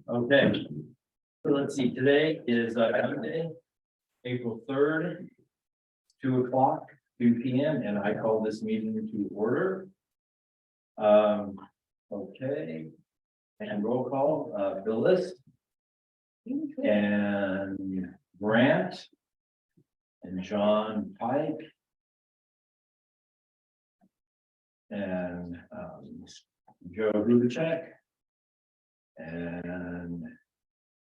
Okay, so let's see, today is Monday, April 3rd, 2:00, 2 p.m., and I call this meeting to order. Okay, and roll call, Phyllis and Grant and John Pike and Joe Rubicek and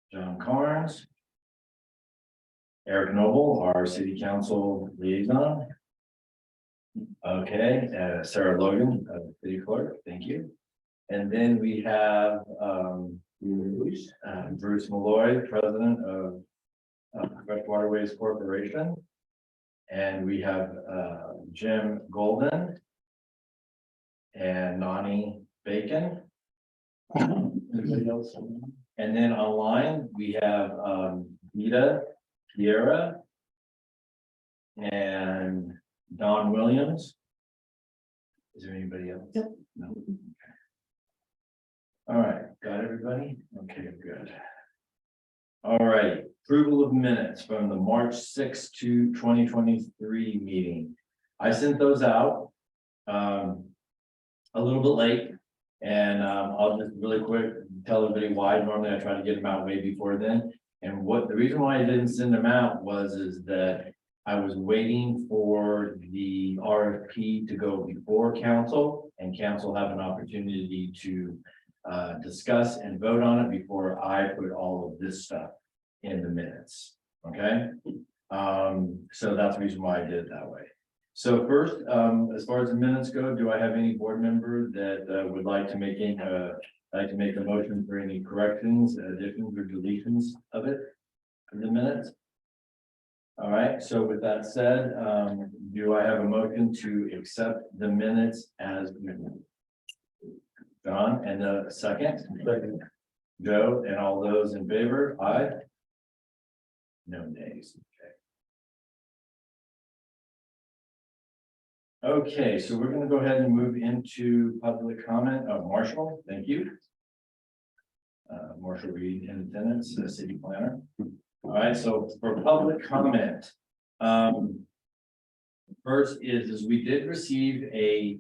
John Carnes, Eric Noble, our city council liaison. Okay, Sarah Logan, city clerk, thank you. And then we have Bruce Malloy, president of Waterways Corporation. And we have Jim Golden and Nani Bacon. Anybody else? And then online, we have Vita Piera and Don Williams. Is there anybody else? Yep. No. Okay. All right, got everybody? Okay, good. All right, approval of minutes from the March 6th to 2023 meeting. I sent those out a little bit late. And I'll just really quick tell everybody why. Normally I try to get them out way before then. And what the reason why I didn't send them out is that I was waiting for the RFP to go before council, and council have an opportunity to discuss and vote on it before I put all of this stuff in the minutes. Okay. So that's the reason why I did it that way. So first, as far as the minutes go, do I have any board member that would like to make a motion for any corrections, additions, or deletions of it in the minutes? All right, so with that said, do I have a motion to accept the minutes as written? John, and a second? Second. Joe, and all those in favor? Aye. No nays. Okay, so we're going to go ahead and move into public comment. Marshall, thank you. Marshall Reed in attendance, the city planner. All right, so for public comment, first is we did receive a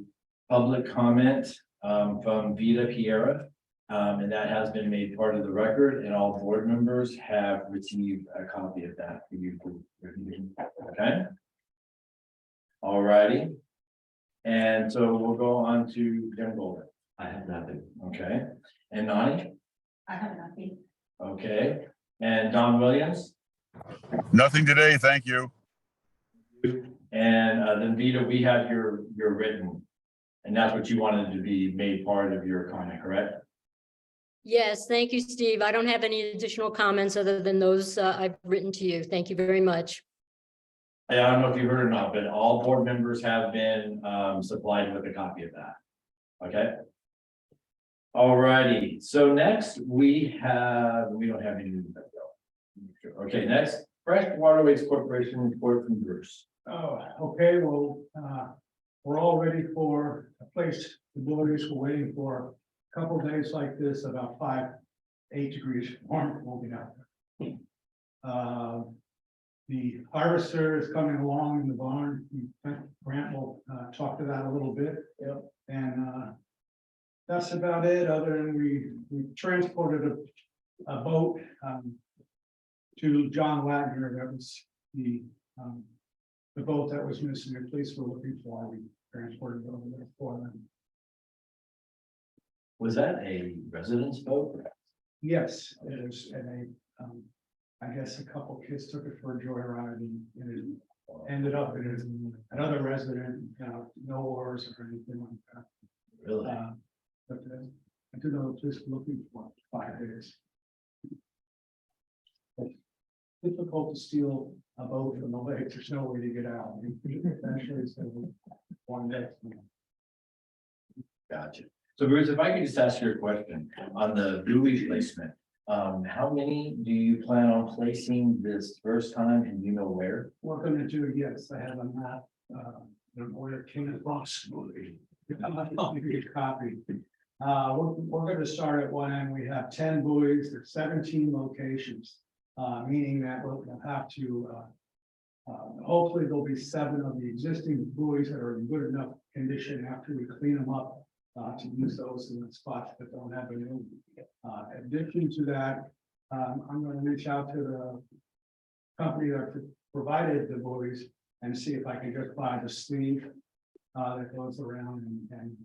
public comment from Vita Piera, and that has been made part of the record, and all board members have received a copy of that for you to review. Okay. All righty. And so we'll go on to Jim Golden. I have nothing. Okay. And Nani? I have nothing. Okay. And Don Williams? Nothing today, thank you. And then Vita, we have your written, and that's what you wanted to be made part of your comment, correct? Yes, thank you, Steve. I don't have any additional comments other than those I've written to you. Thank you very much. I don't know if you heard or not, but all board members have been supplied with a copy of that. Okay. All righty. So next we don't have any. Okay, next, Fresh Waterways Corporation report from Bruce. Oh, okay, well, we're all ready for a place to go. We're waiting for a couple of days like this, about 5-8 degrees warm, will be out. The harvester is coming along in the barn. Grant will talk to that a little bit. Yep. And that's about it, other than we transported a boat to John Wagner. That was the boat that was missing. The police were looking for. We transported it over there for them. Was that a residence boat? Yes, it is. And I guess a couple kids took it for a joyride and it ended up in another resident, no oars or anything like that. Really? But I do know just looking for 5 days. It's difficult to steal a boat from the lake. There's no way to get out. Eventually, it's one day. Gotcha. So Bruce, if I could just ask you a question on the buoy placement. How many do you plan on placing this first time, and you know where? We're going to do, yes, I have a map. Where it came across. I'm not going to get a copy. We're gonna start at one end. We have 10 buoys, there's 17 locations. Meaning that we'll have to, hopefully there'll be 7 of the existing buoys that are in good enough condition after we clean them up. To use those in the spots that don't have any. In addition to that, I'm gonna reach out to the company that provided the buoys and see if I can just buy the sleeve that goes around and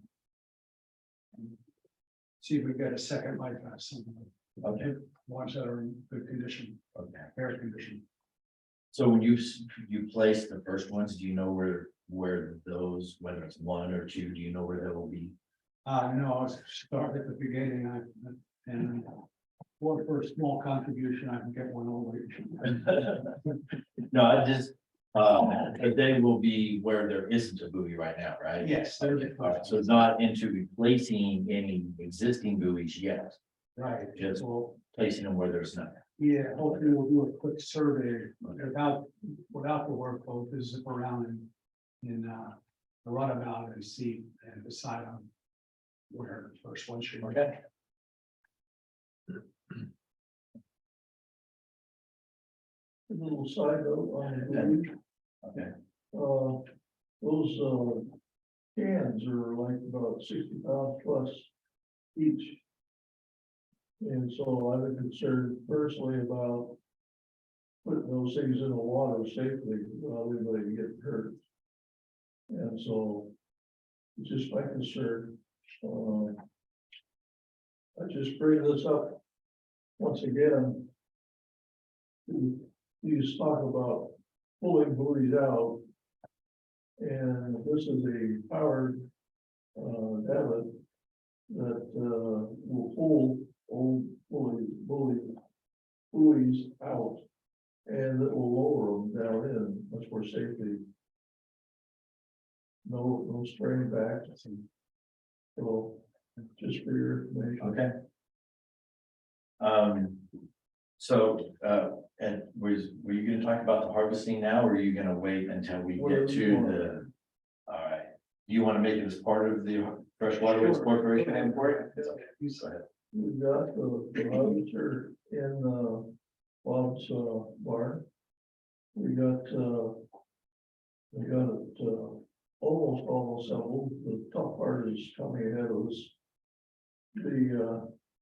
see if we get a second life out of some of them. Okay, Ones that are in good condition, okay. fair condition. So when you place the first ones, do you know where those, whether it's 1 or 2, do you know where they will be? No, I'll start at the beginning, and for a small contribution, I can get one over. No, I just, but they will be where there isn't a buoy right now, right? Yes, they're the All right, first. so it's not into replacing any existing buoys yet, Right, just well, placing them where there's none. yeah, hopefully we'll do a quick survey without the workload, to zip around in the runabout and see and decide on where the first one should. Okay. A little side note on the, Okay, those cans are like about 60 pounds plus each. And so I've been concerned personally about putting those things in the water safely without anybody getting hurt. And so it's just my concern. I just bring this up once again. You just talk about pulling buoys out. And this is a powered davit that will pull old buoys out. And it will lower them down in much more safely. No strain back. So just for your information. okay. And were you gonna talk about the harvesting now, or are you gonna wait until we Whatever get you to want. the? All right, do you wanna make it as part of the Fresh Waterways Sure. Corporation report? Okay. Go ahead. We've got the harvester in Bob's barn. We got it almost assembled. The tough part is coming ahead of us.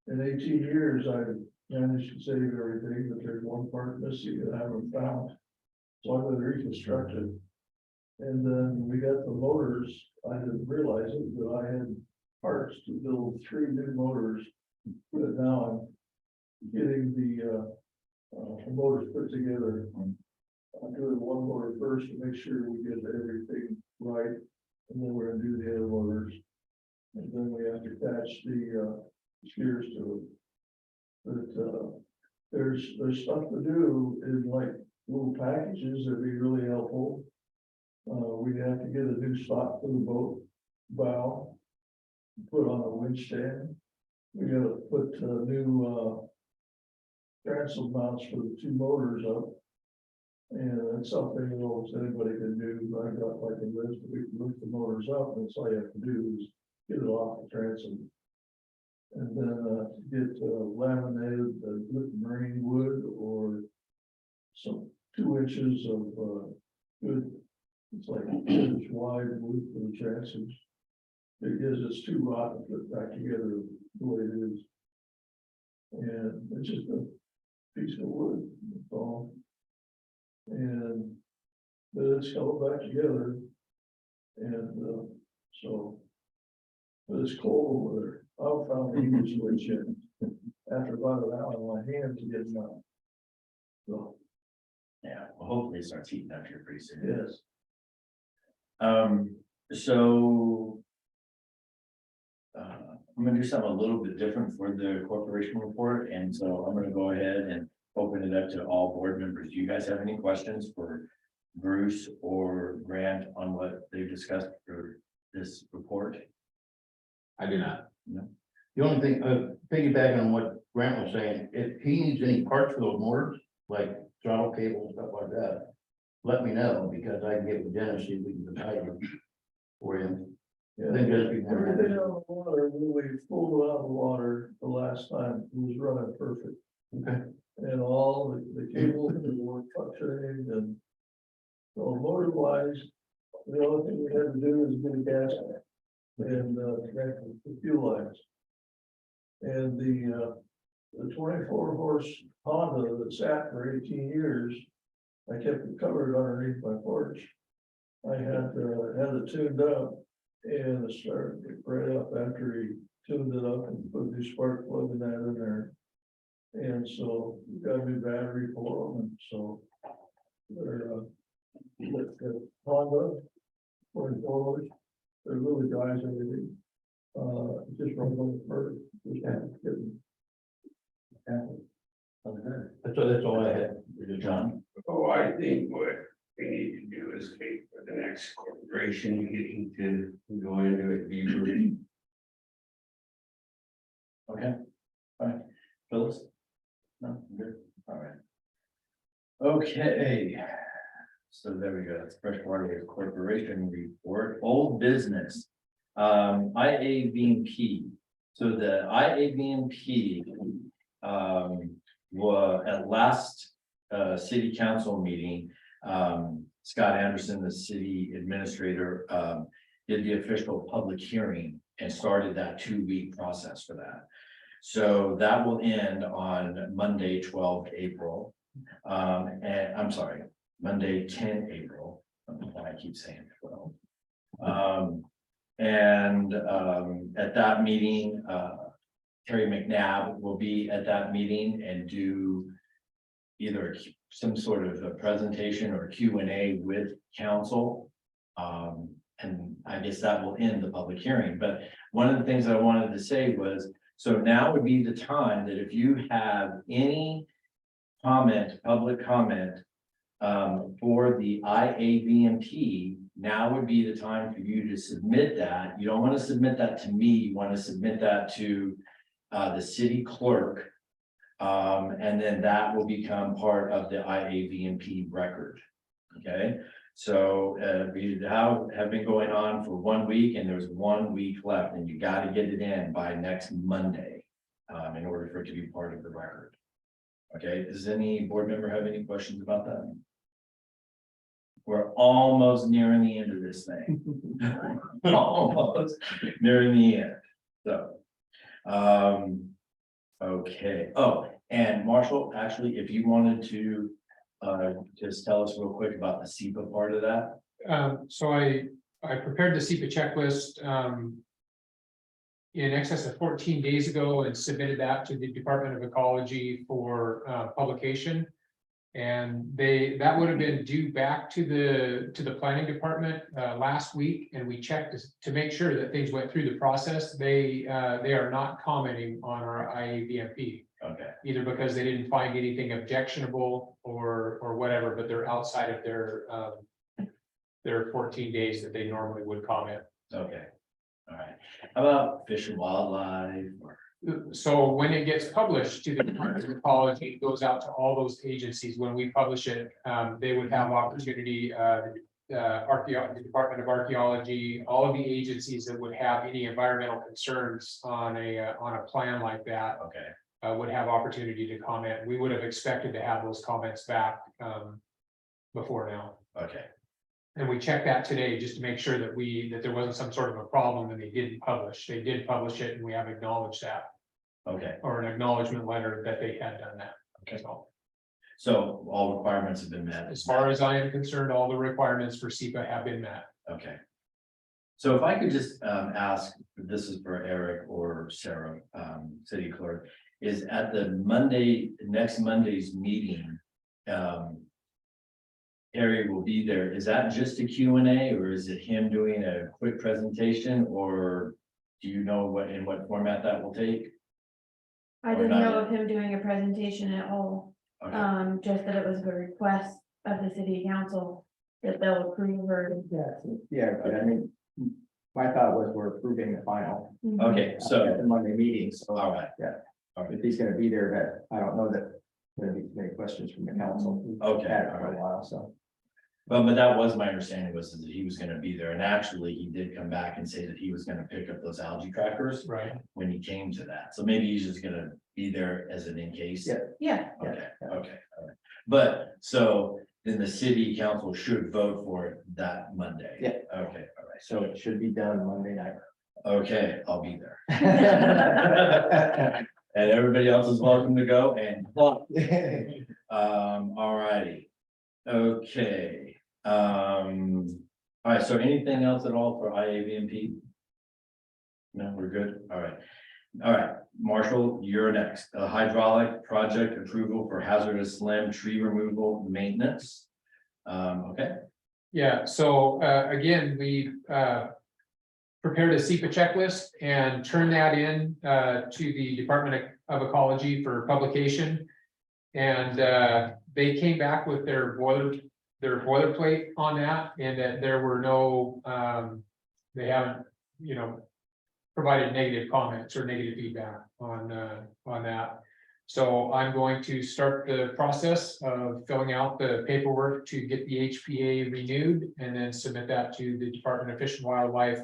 In 18 years, I've managed to save everything, but there's one part missing that I haven't found. So I'm gonna reconstruct it. And then we got the motors. I didn't realize it, but I had parts to build 3 new motors. But now I'm getting the motors put together. I'm doing one motor first to make sure we get everything right, and then we're gonna do the other motors. And then we have to attach the steers to it. But there's stuff to do in like little packages that'd be really helpful. We'd have to get a new stock for the boat bow, put on a winch stand. We gotta put new transom mounts for the 2 motors up. And it's something that almost anybody can do. I got like a list, we can lift the motors up, and that's all you have to do is get it off the transom. And then get laminated marine wood or some 2 inches of good, it's like 1 inch wide wood for the transoms. Because it's too rotten to put back together the way it is. And it's just a piece of wood, that's all. And but it's coming back together. And so, but it's cold over there. I found the English switch in after about an hour, my hands are getting numb. So, Yeah, well, hopefully it starts heating up here pretty soon. yes, So. I'm gonna do something a little bit different for the corporation report, and so I'm gonna go ahead and open it up to all board members. Do you guys have any questions for Bruce or Grant on what they've discussed for this report? I do not. No. The only thing, piggybacking on what Grant was saying, if he needs any parts for those motors, like throttle cables, stuff like that, let me know, because I can get with Dennis, see if we can provide them for him. Then just be more- Everything on the water, when we pulled it out of the water the last time, it was running perfect. Okay. And all the cables were functioning and. So motor wise, the only thing we had to do is get a gas tank and connect the fuel lines. And the 24-horse Honda that sat for 18 years, I kept it covered underneath my porch. I had it tuned up and it started right up after he tuned it up and put the spark plug in that in there. And so we got a new battery for them, and so they're the Honda 24-horse, they're really drives everything. Just run on the first, just have to get them. That's all I had. John, Oh, I think what we need to do is wait for the next corporation getting to go into it, be ready. okay, all right, Phyllis? No, good, all right. Okay. So there we go, that's Freshwater Corporation report, old business. IAVMP, so the IAVMP at last city council meeting, Scott Anderson, the city administrator, did the official public hearing and started that 2-week process for that. So that will end on Monday, 12 April. And I'm sorry, Monday, 10 April. I don't know why I keep saying 12. At that meeting, Terry McNabb will be at that meeting and do either some sort of a presentation or Q&A with council. And I guess that will end the public hearing. But one of the things I wanted to say was, so now would be the time that if you have any comment, public comment, for the IAVMP, now would be the time for you to submit that. You don't want to submit that to me, you want to submit that to the city clerk. And then that will become part of the IAVMP record. Okay, so we have been going on for 1 week and there's 1 week left and you got to get it in by next Monday in order for it to be part of the record. Okay, does any board member have any questions about that? We're almost nearing the end of this thing. Almost nearing the end. So, okay. Oh, and Marshall, actually, if you wanted to just tell us real quick about the SEPA part of that. So I prepared the SEPA checklist in excess of 14 days ago and submitted that to the Department of Ecology for publication. And that would have been due back to the planning department last week, and we checked to make sure that things went through the process. They are not commenting on our IAVMP. Okay. Either because they didn't find anything objectionable or whatever, but they're outside of their 14 days that they normally would comment. Okay. All right. How about Fish and Wildlife? So when it gets published to the Department of Ecology, it goes out to all those agencies. When we publish it, they would have opportunity, the Department of Archaeology, all of the agencies that would have any environmental concerns on a plan like that. Okay. Would have opportunity to comment. We would have expected to have those comments back before now. Okay. And we checked that today just to make sure that there wasn't some sort of a problem and they didn't publish. They did publish it and we have acknowledged that. Okay. Or an acknowledgement letter that they had done that. Okay. So all requirements have been met. As far as I am concerned, all the requirements for SEPA have been met. Okay. So if I could just ask, this is for Eric or Sarah, city clerk, is at the next Monday's meeting, Harry will be there. Is that just a Q&A or is it him doing a quick presentation, or do you know in what format that will take? I Or didn't not know yet? of him doing a presentation at all, Okay. just that it was a request of the city council that they'll approve or. Yeah, but I mean, my thought was we're approving the final. Okay, At the so, Monday meeting, so. all right. Yeah. All right. If he's gonna be there, that, I don't know that gonna be many questions from the council. We've Okay, had it all for right. a while, so. But that was my understanding was that he was gonna be there, and actually, he did come back and say that he was gonna pick up those algae trackers Right. when he came to that, so maybe he's just gonna be there as an in case. Yeah. Yeah, Okay, okay, all right, but, so, then the city council should vote for it that Monday? Yeah. Okay, all right, So it should be done Monday night. okay, I'll be there. And everybody else is welcome to go, and, all righty. Okay, all right, so anything else at all for IAVMP? No, we're good, all right, Marshall, you're next, a hydraulic project approval for hazardous limb tree removal maintenance. Okay, Yeah, so again, we prepared a SEPA checklist and turned that in to the Department of Ecology for publication. And they came back with their boilerplate on that, and that there were no, they haven't, provided negative comments or negative feedback on that. So I'm going to start the process of filling out the paperwork to get the HPA renewed and then submit that to the Department of Fish and Wildlife,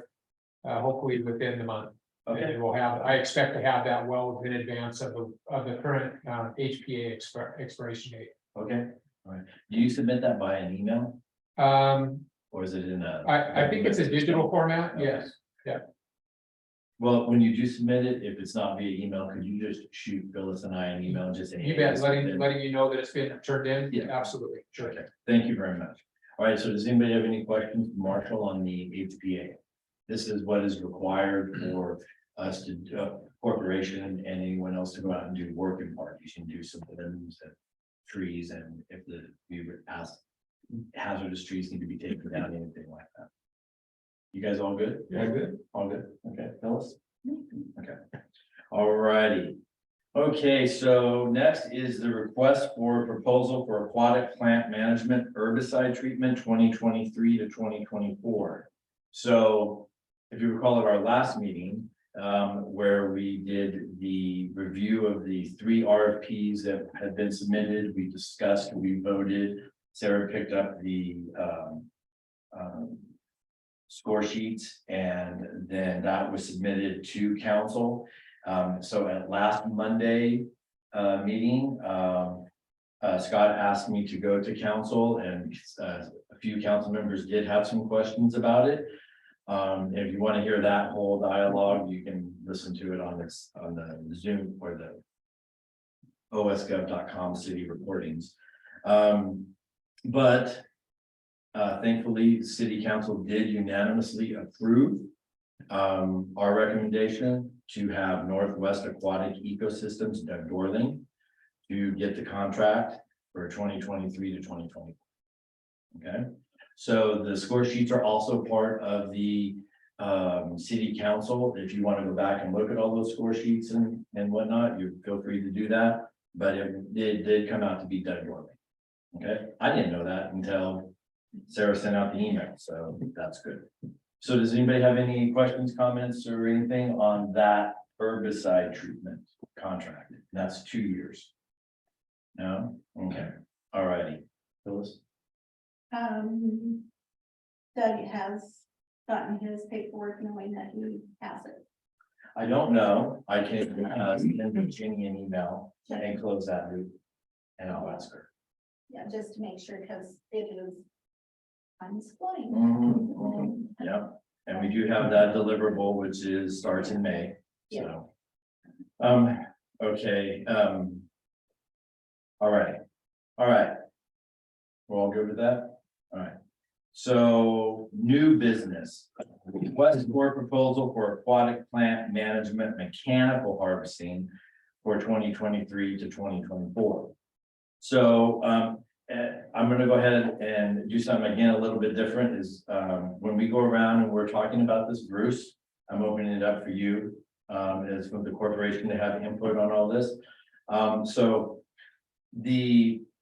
hopefully within the month. okay, And I expect to have that well in advance of the current HPA expiration date. okay, all right, do you submit that by an email, or is it in a? I think it's a digital format, yes. Well, when you do submit it, if it's not via email, could you just shoot Phyllis and I an email and just say? You hey, bet, this is letting it? you know that it's been turned in. Yeah. Absolutely, sure. Okay, thank you very much. All right, so does anybody have any questions, for Marshall, on the HPA? This is what is required for us to, corporation and anyone else to go out and do work in parties, you can do some limbs and trees, and if we were asked, hazardous trees need to be taken down, anything like that. You guys all good? Yeah, good. All good, okay, Phyllis? Okay, all righty. Okay, so next is the request for proposal for aquatic plant management herbicide treatment 2023 to 2024. So if you recall at our last meeting, where we did the review of the 3 RFPs that had been submitted, we discussed, we voted, Sarah picked up the score sheets, and then that was submitted to council. So at last Monday meeting, Scott asked me to go to council, and a few council members did have some questions about it. If you want to hear that whole dialogue, you can listen to it on the Zoom or the osgov.com city recordings. But thankfully, the city council did unanimously approve our recommendation to have Northwest Aquatic Ecosystems, Doug Dorling, to get the contract for 2023 to 2024. Okay, so the score sheets are also part of the city council. If you want to go back and look at all those score sheets and whatnot, you feel free to do that. But it did come out to be Doug Dorling. Okay, I didn't know that until Sarah sent out the email, so that's good. So does anybody have any questions, comments, or anything on that herbicide treatment contract? That's 2 years. No? Okay, all righty. Phyllis? Doug has gotten his paperwork knowing that he has it. I don't know. I can send Jenny an email and close that loop, and I'll ask her. Yeah, just to make sure, because it is. I'm explaining. Yep, and we do have that deliverable, which starts in May, so. Okay, all right, we're all good with that, all right. So, new business, request for proposal for aquatic plant management mechanical harvesting for 2023 to 2024. So, I'm gonna go ahead and do something again a little bit different is when we go around and we're talking about this, Bruce, I'm opening it up for you as for the corporation to have input on all this. So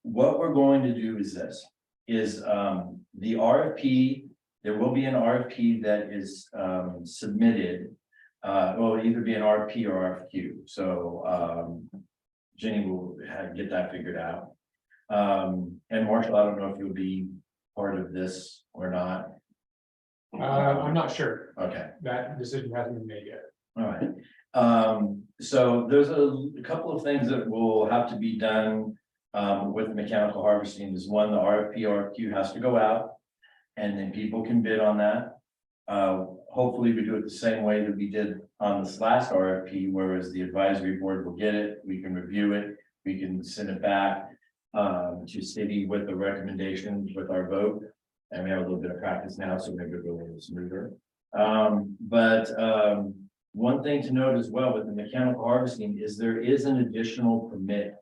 what we're going to do is this, is the RFP, there will be an RFP that is submitted. Well, either be an RFP or RFQ. So Jenny will get that figured out. And Marshall, I don't know if you'll be part of this or not? I'm not sure. Okay. That decision hasn't been made yet. All right, so there's a couple of things that will have to be done. With mechanical harvesting is one, the RFP, RFQ has to go out. And then people can bid on that. Hopefully we do it the same way that we did on this last RFP, whereas the advisory board will get it, we can review it, we can send it back. To city with the recommendations with our vote. And we have a little bit of practice now, so maybe it'll go a little smoother. One thing to note as well with the mechanical harvesting is there is an additional permit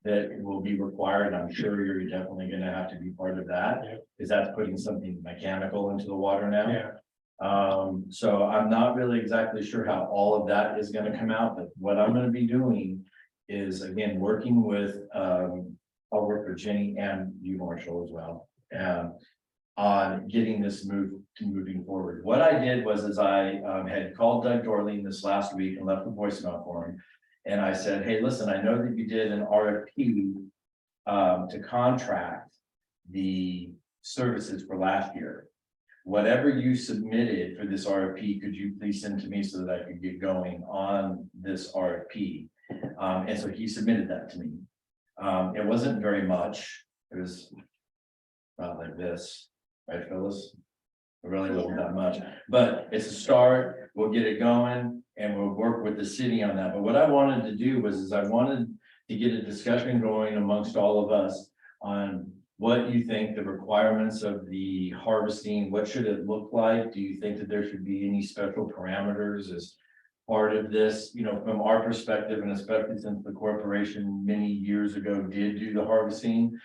that will be required. I'm sure you're definitely gonna have to be part of that. Yep. Because that's putting something mechanical into the water now. Yeah, So I'm not really exactly sure how all of that is gonna come out, but what I'm gonna be doing is again, working with, I'll work with Jenny and you, Marshall, as well. On getting this moving forward. What I did was I had called Doug Dorling this last week and left a voicemail for him. And I said, hey, listen, I know that you did an RFP to contract the services for last year. Whatever you submitted for this RFP, could you please send to me so that I could get going on this RFP? And so he submitted that to me. It wasn't very much. It was about like this. Right, Phyllis? It really wasn't that much, but it's a start. We'll get it going and we'll work with the city on that. But what I wanted to do was I wanted to get a discussion going amongst all of us on what you think the requirements of the harvesting, what should it look like? Do you think that there should be any special parameters as part of this, you know, from our perspective, and especially since the corporation many years ago did do the harvesting?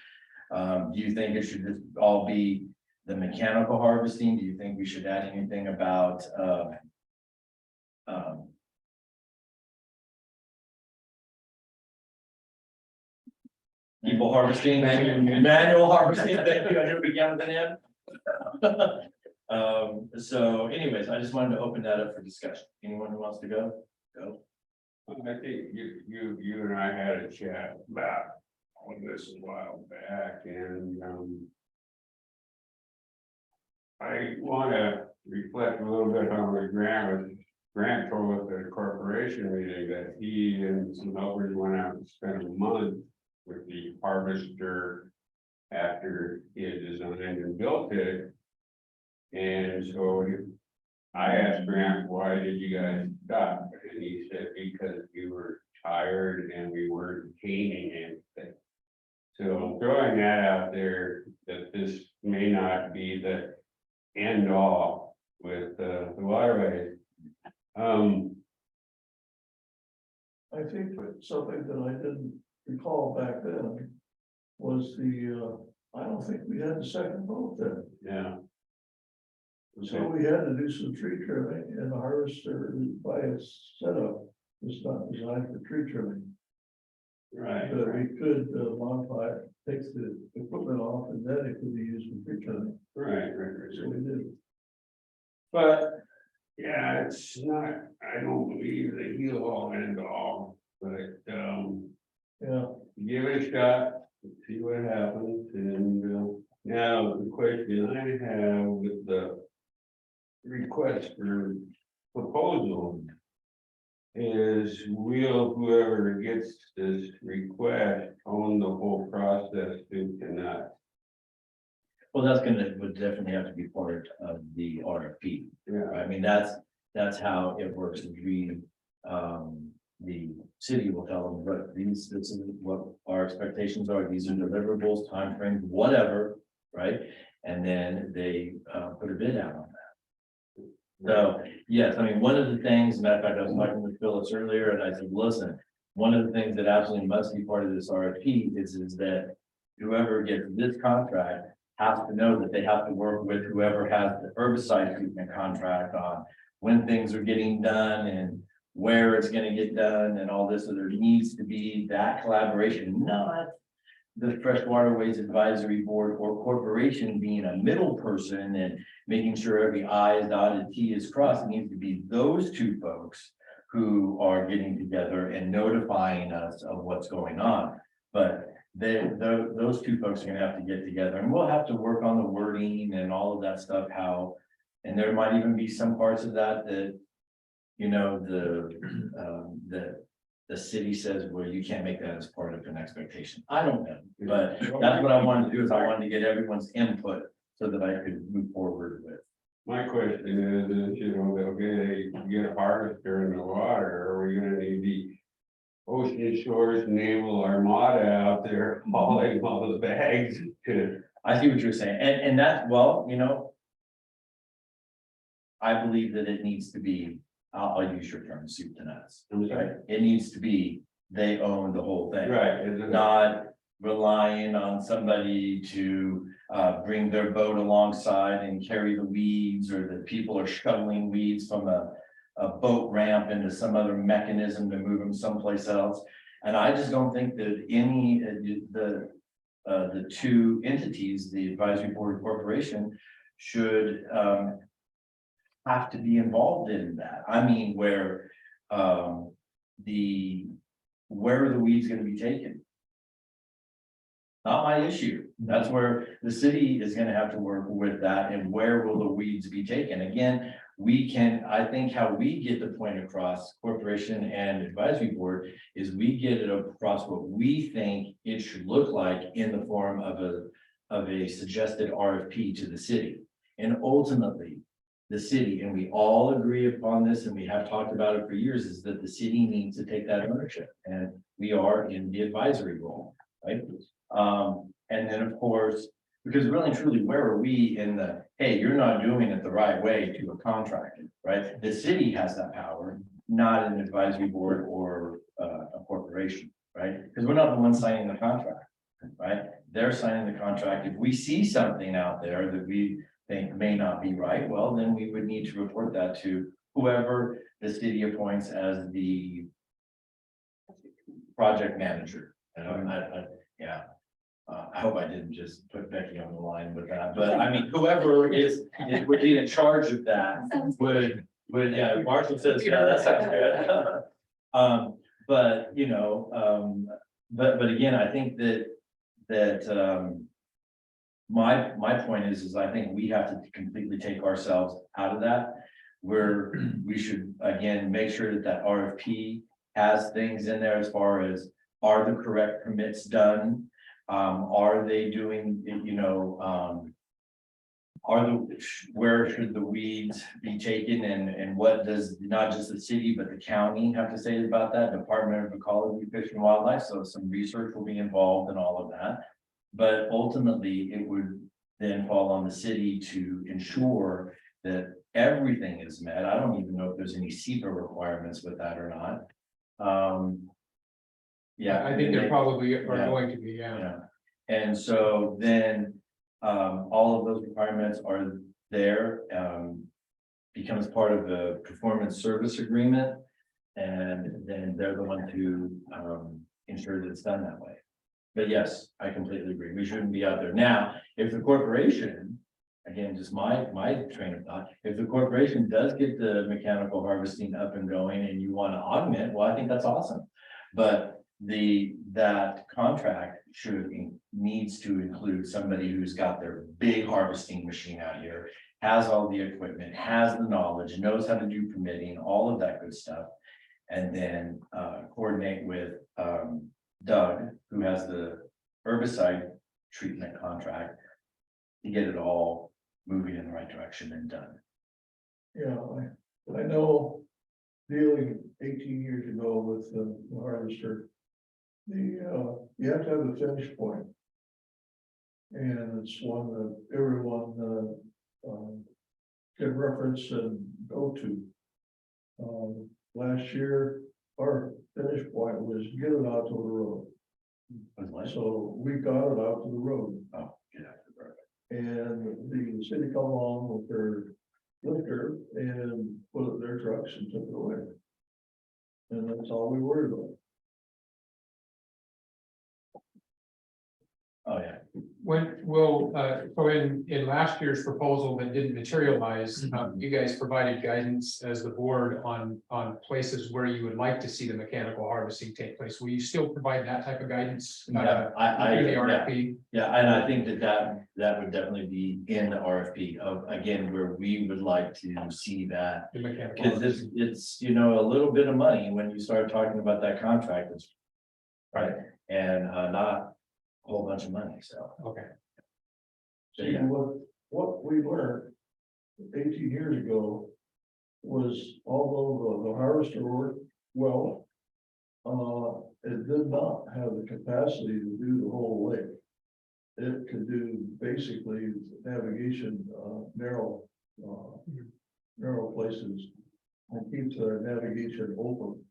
Do you think it should just all be the mechanical harvesting? Do you think we should add anything about people harvesting, manual harvesting? Thank you. I knew it began with an M. So anyways, I just wanted to open that up for discussion. Anyone who wants to go? I think you and I had a chat about all this a while back, and I want to reflect a little bit on what Grant told us at a corporation meeting, that he and some others went out and spent a month with the harvester after he had designed and built it. And so I asked Grant, why did you guys stop? And he said, because we were tired and we weren't gaining anything. So I'm throwing that out there, that this may not be the end all with the waterways. I think that something that I didn't recall back then was I don't think we had the second vote then. Yeah. So we had to do some tree trimming, and the harvester by its setup is not designed for tree trimming. Right. But we could modify it, take the equipment off, and then it could be used for tree trimming. Right. So we did. But, yeah, it's not, I don't believe the heal all end all, but, Yeah, give it a shot, see what happens, and, now the question I have with the request for proposal is, will whoever gets this request own the whole process to cannot? Well, would definitely have to be part of the RFP. Yeah, I mean, that's how it works. The city will tell them, but this is what our expectations are. These are deliverables, timeframes, whatever, right? And then they put a bid out on that. So, yes, I mean, one of the things, matter of fact, I was talking with Phyllis earlier, and I said, listen, one of the things that absolutely must be part of this RFP is that whoever gets this contract has to know that they have to work with whoever has the herbicide treatment contract on when things are getting done and where it's gonna get done and all this. So there needs to be that collaboration, not the Fresh Waterways Advisory Board or corporation being a middle person and making sure every I is dotted, T is crossed. It needs to be those two folks who are getting together and notifying us of what's going on. But those two folks are gonna have to get together, and we'll have to work on the wording and all of that stuff, how. And there might even be some parts of that that, you know, the city says, well, you can't make that as part of an expectation. I don't know, but that's what I wanted to do, is I wanted to get everyone's input so that I could move forward with. My question is, you know, they'll get a harvester in the water, are we gonna need the Ocean Shores Naval Armada out there hauling all the bags to? I see what you're saying, and that, well, you know. I believe that it needs to be, I'll use your term, soup to nuts, right? It needs to be, they own the whole thing. Right, isn't it? Not relying on somebody to bring their boat alongside and carry the weeds, or that people are shoveling weeds from a boat ramp into some other mechanism to move them someplace else. And I just don't think that any, the two entities, the advisory board corporation, should have to be involved in that. I mean, where are the weeds gonna be taken? Not my issue. That's where the city is gonna have to work with that, and where will the weeds be taken? Again, I think how we get the point across, corporation and advisory board, is we get it across what we think it should look like in the form of a suggested RFP to the city. And ultimately, the city, and we all agree upon this, and we have talked about it for years, is that the city needs to take that ownership, and we are in the advisory role, right? And then, of course, because really and truly, where are we in the, hey, you're not doing it the right way to a contractor, right? The city has that power, not an advisory board or a corporation, right? Because we're not the ones signing the contract, right? They're signing the contract. If we see something out there that we think may not be right, well, then we would need to report that to whoever the city appoints as the project manager. Yeah. I hope I didn't just put Becky on the line with that, but I mean, whoever would be in charge of that would, yeah, Marshall says, yeah, that sounds good. But, you know, but again, I think that my point is I think we have to completely take ourselves out of that. We should, again, make sure that RFP has things in there as far as, are the correct permits done? Are they doing, you know, where should the weeds be taken, and what does not just the city, but the county have to say about that? Department of Ecology, Fish and Wildlife, so some research will be involved in all of that. But ultimately, it would then fall on the city to ensure that everything is met. I don't even know if there's any SEPA requirements with that or not. Yeah, I think there probably are yeah. going to be, yeah. Yeah, and so then, all of those requirements are there, becomes part of the performance service agreement. And then they're the one to, ensure that it's done that way. But yes, I completely agree. We shouldn't be out there. Now, if the corporation, again, just my train of thought, if the corporation does get the mechanical harvesting up and going and you want to augment, well, I think that's awesome. But that contract needs to include somebody who's got their big harvesting machine out here, has all the equipment, has the knowledge, knows how to do permitting, all of that good stuff. And then coordinate with Doug, who has the herbicide treatment contract, to get it all moving in the right direction and done. Yeah, I know, dealing 18 years ago with the harvester, you have to have a finish point. And it's one that everyone can reference and go to. Last year, our finish point was get it out to the road. So we got it out to the road. Oh, get out the road. And the city come along with their lifter and put it in their trucks and took it away. And that's all we worried about. Oh, yeah. So in last year's proposal that didn't materialize, you guys provided guidance as the board on places where you would like to see the mechanical harvesting take place. Will you still provide that type of guidance? Yeah, Through the RFP? Yeah, and I think that would definitely be in the RFP of, again, where we would like to see that. The mechanical Because harvesting. it's, you know, a little bit of money when you start talking about that contract, it's. Right, and not a whole bunch of money, so. Okay, So, See, yeah, what we learned 18 years ago was although the harvester worked well, it did not have the capacity to do the whole lake. It could do basically navigation, narrow places and keeps the navigation open.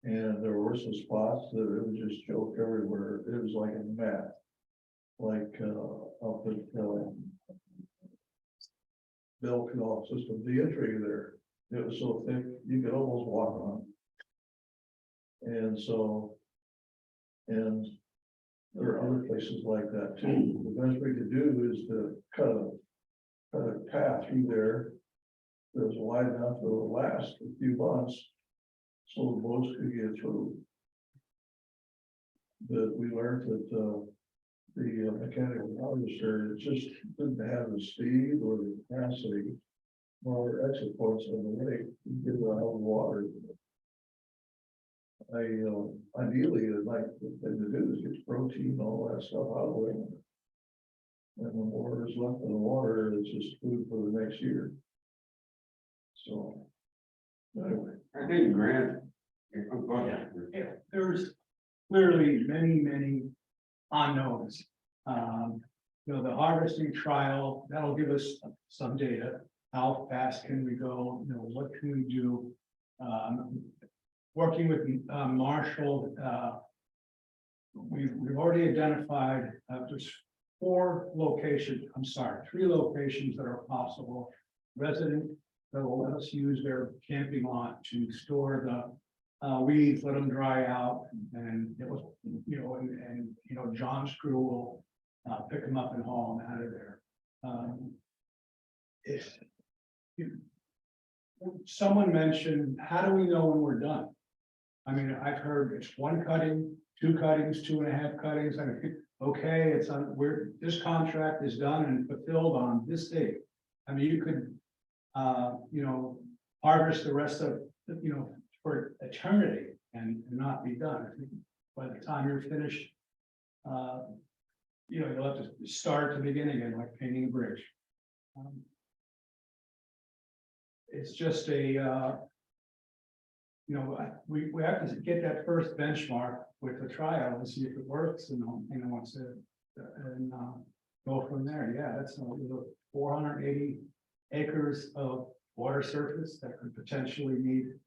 And there were some spots that it was just choke everywhere. It was like a mat. Like, up at, Bell Canal System, the entry there, it was so thick, you could almost walk on. And so, and there are other places like that too. The best we could do is to cut a path through there that's wide enough to last a few months, so the boats could get through. But we learned that, the mechanical harvester, it just didn't have the speed or the capacity or exit points on the lake to get it out of the water. Ideally, I'd like the thing to do is get protein, all that stuff out of the way. And the more is left in the water, it's just food for the next year. So, anyway. I think Grant. There's clearly many unknowns. The harvesting trial, that'll give us some data. How fast can we go? What can we do? Working with Marshall, we've already identified just 3 locations that are possible. Resident that will let us use their camping lot to store the weeds, let them dry out, and it was, John's crew will pick them up and haul them out of there. Someone mentioned, how do we know when we're done? I mean, I've heard it's 1 cutting, 2 cuttings, 2.5 cuttings. I mean, okay, it's on this contract is done and fulfilled on this date. I mean, you could, harvest the rest of, for eternity and not be done. I think by the time you're finished, you'll have to start at the beginning again, like painting a bridge. It's just a, we have to get that first benchmark with the trial and see if it works, and once it, and go from there. Yeah, that's 480 acres of water surface that could potentially need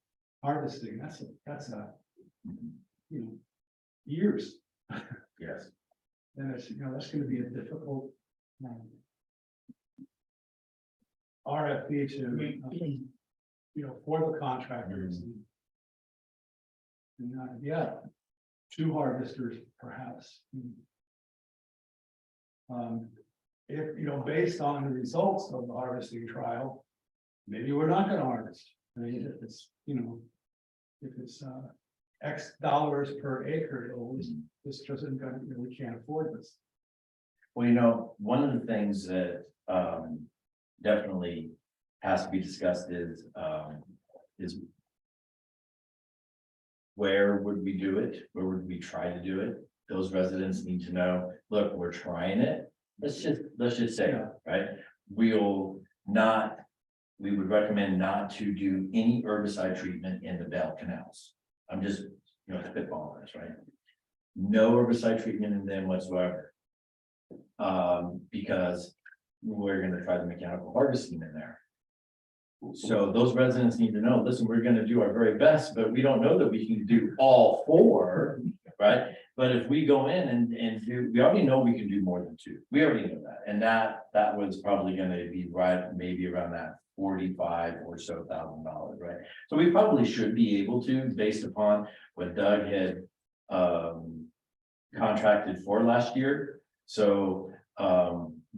harvesting. That's a years. yes, Then it's, that's going to be a difficult RFP to, for the contractors. And, yeah, 2 harvesters perhaps. If, based on the results of the harvesting trial, maybe we're not going to harvest. I mean, if it's, if it's X dollars per acre, this doesn't, we can't afford this. well, one of the things that definitely has to be discussed is where would we do it? Where would we try to do it? Those residents need to know, look, we're trying it. Let's just say, right? We would recommend not to do any herbicide treatment in the Bell canals. I'm just, spitballing this, right? No herbicide treatment in them whatsoever. Because we're gonna try the mechanical harvesting in there. So those residents need to know, listen, we're gonna do our very best, but we don't know that we can do all 4, right? But if we go in and do, we already know we can do more than 2. We already know that. And that was probably gonna be right, maybe around that $45,000 or so, right? So we probably should be able to, based upon what Doug had contracted for last year. So,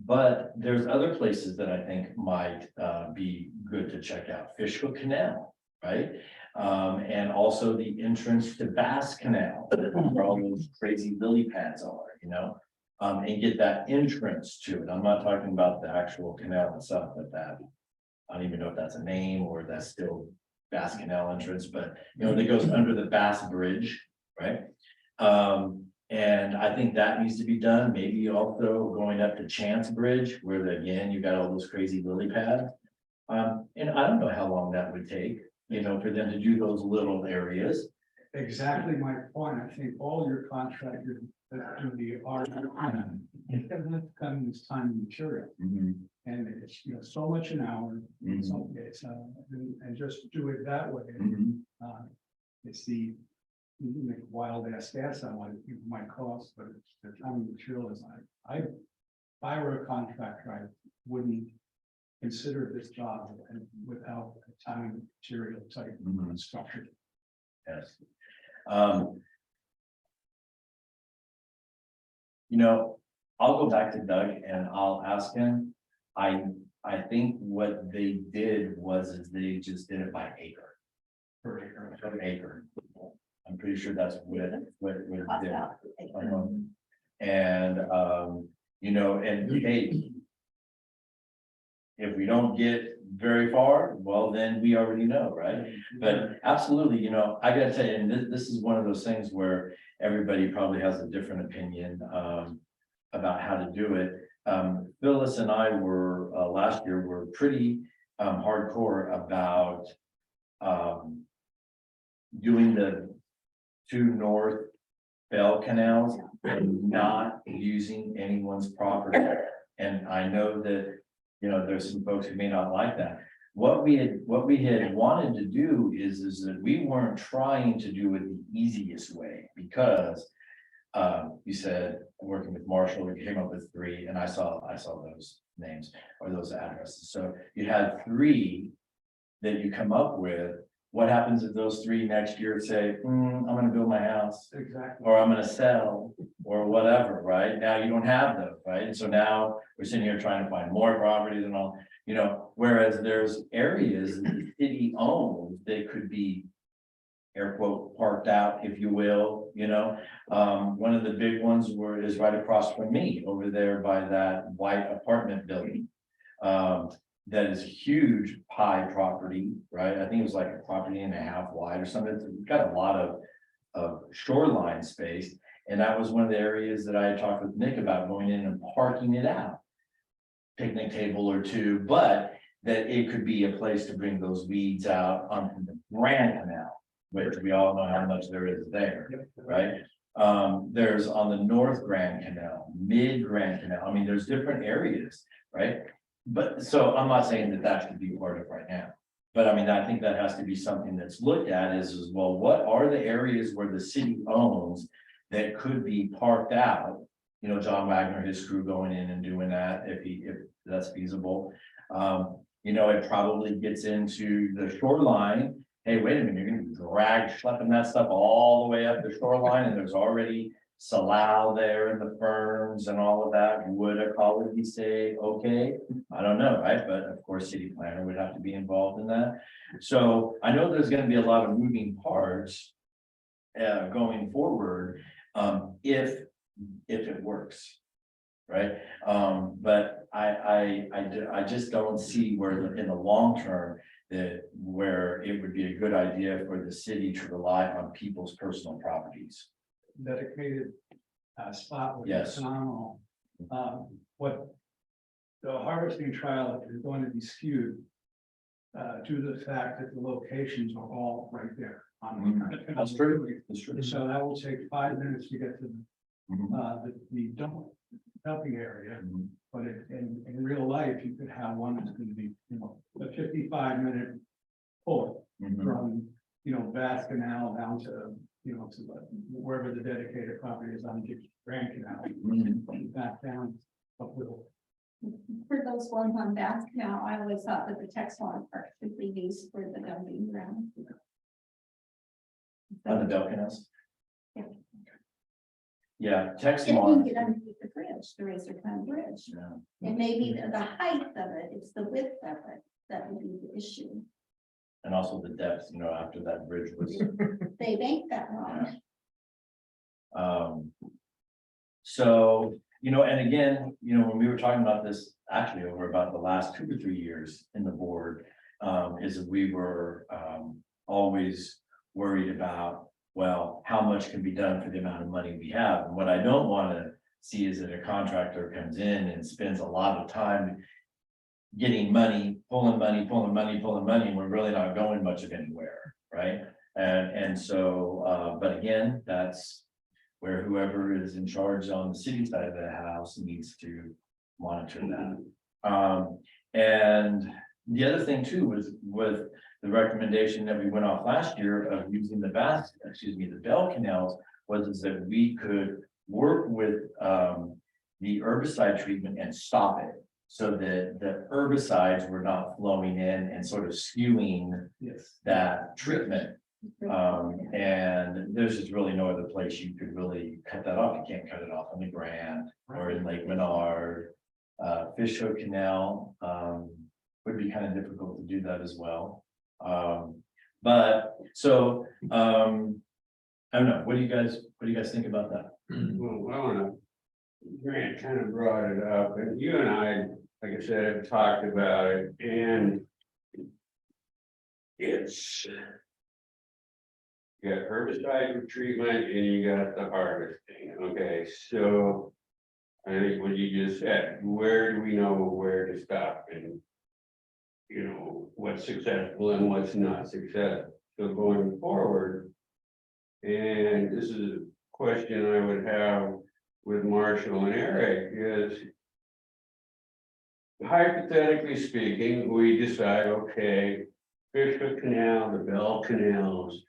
but there's other places that I think might be good to check out. Fishkill Canal, right? And also the entrance to Bass Canal, where all those crazy lily pads are, you know? And get that entrance to it. I'm not talking about the actual canal itself, but that, I don't even know if that's a name or that's still Bass Canal entrance, but you know, that goes under the Bass Bridge, right? And I think that needs to be done, maybe also going up to Chance Bridge, where again, you got all those crazy lily pads. And I don't know how long that would take, you know, for them to do those little areas. Exactly my point. I think all your contractors that do the art, it doesn't have to come in this time and material. And it's, you know, so much an hour. So it's, and just do it that way. It's the, you can make wild ass gas on what it might cost, but it's the time and material is if I were a contractor, I wouldn't consider this job and without a time and material type structure. Yes. You know, I'll go back to Doug and I'll ask him. I think what they did is they just did it by acre. Per acre. I'm pretty sure that's what it did. And, you know, and hey, if we don't get very far, well, then we already know, right? But absolutely, you know, I gotta tell you, and this is one of those things where everybody probably has a different opinion about how to do it. Phyllis and I were last year were pretty hardcore about doing the 2 north bell canals and not using anyone's property. And I know that, you know, there's some folks who may not like that. What we had wanted to do is that we weren't trying to do it the easiest way, because you said working with Marshall, we came up with 3, and I saw those names or those addresses. So you had 3 that you come up with. What happens if those 3 next year say, I'm gonna build my house? Exactly. Or I'm gonna sell, or whatever, right? Now you don't have those, right? And so now we're sitting here trying to find more properties and all, you know, whereas there's areas that the city owns, they could be air quote parked out, if you will, you know. One of the big ones is right across from me over there by that white apartment building. That is huge pie property, right? I think it was like a property and a half wide or something. It's got a lot of shoreline space. And that was one of the areas that I had talked with Nick about going in and parking it out. Picnic table or 2, but that it could be a place to bring those weeds out onto the Grand Canal, which we all know how much there is there, right? There's on the North Grand Canal, Mid Grand Canal. I mean, there's different areas, right? But so I'm not saying that that should be part of right now, but I mean, I think that has to be something that's looked at is well, what are the areas where the city owns that could be parked out? You know, John Wagner, his crew going in and doing that if that's feasible. You know, it probably gets into the shoreline. Hey, wait a minute, you're gonna be schlepping that stuff all the way up the shoreline, and there's already Salal there and the ferns and all of that. Would ecology say, okay? I don't know, right? But of course, city planner would have to be involved in that. So I know there's gonna be a lot of moving parts going forward, if it works, right? But I just don't see where in the long term that where it would be a good idea for the city to rely on people's personal properties. Dedicated spot. Yes. Phenomenal. What the harvesting trial is going to be skewed due to the fact that the locations are all right there. That's true. That's true. So that will take 5 minutes to get to the dumping area. But in real life, you could have one that's going to be, you know, a 55-minute pull from, you know, Bass Canal down to, you know, to wherever the dedicated property is on the Grand Canal, back down uphill. For those ones on Bass Canal, I always thought that the Texas Park should be used for the dumping ground. On the Bell Canals? Yeah. Yeah, text It them didn't on. get underneath the bridge, the Razor Town Bridge. Yeah. And maybe the height of it, it's the width of it, that would be the issue. And also the depth, after that bridge was. They banked that wrong. So, and again, when we were talking about this, actually over about the last 2 to 3 years in the board, is that we were always worried about, well, how much can be done for the amount of money we have? And what I don't want to see is that a contractor comes in and spends a lot of time getting money, pulling money, and we're really not going much of anywhere, right? And so, but again, that's where whoever is in charge on the city side of the house needs to monitor that. And the other thing too was with the recommendation that we went off last year of using the bell canals, was that we could work with the herbicide treatment and stop it. So that the herbicides were not flowing in and sort of skewing that treatment. And there's just really no other place you could really cut that off. You can't cut it off on the Grand or in Lake Menard. Fish Hook Canal would be kind of difficult to do that as well. But so I don't know. What do you guys think about that? Well, Grant kind of brought it up, and you and I, like I said, have talked about it, and it's you got herbicide treatment and you got the harvesting. Okay, so I think what you just said, where do we know where to stop and what's successful and what's not successful? So going forward, and this is a question I would have with Marshall and Eric is, hypothetically speaking, we decide, okay, Fish Hook Canal, the Bell Canals,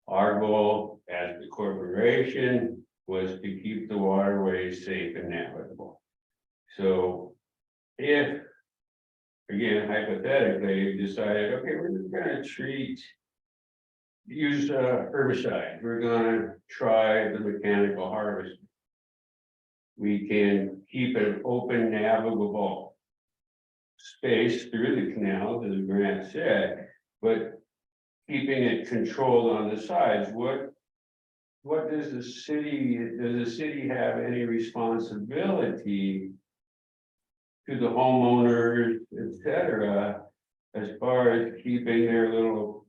our goal as the corporation was to keep the waterways safe and navigable. So if, again, hypothetically, you decided, okay, we're just gonna use herbicide, we're gonna try the mechanical harvest. We can keep an open navigable space through the canal, as Grant said, but keeping it controlled on the sides. What does the city have any responsibility to the homeowners, etc., as far as keeping their little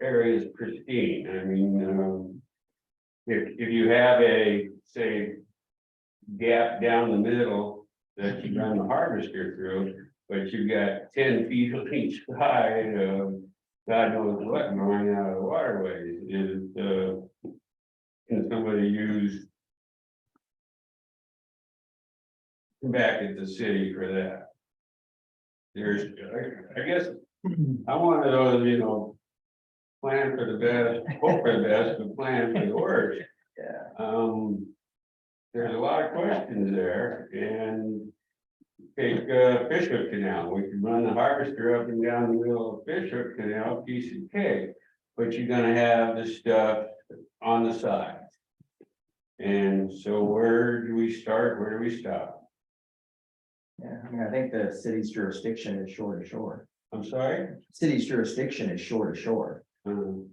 areas pristine? I mean, if you have a, say, gap down the middle that you run the harvester through, but you've got 10 feet on each side of God knows what going out of the waterways, can somebody use back at the city for that? There's, I guess, I'm one of those, plan for the best, hope for the best, but plan for the worst. Yeah. There's a lot of questions there, and take Fish Hook Canal. We can run the harvester up and down the middle of Fish Hook Canal, piece of cake, but you're gonna have the stuff on the side. And so where do we start? Where do we stop? Yeah, I mean, I think the city's jurisdiction is shore to shore. I'm sorry? City's jurisdiction is shore to shore. Um,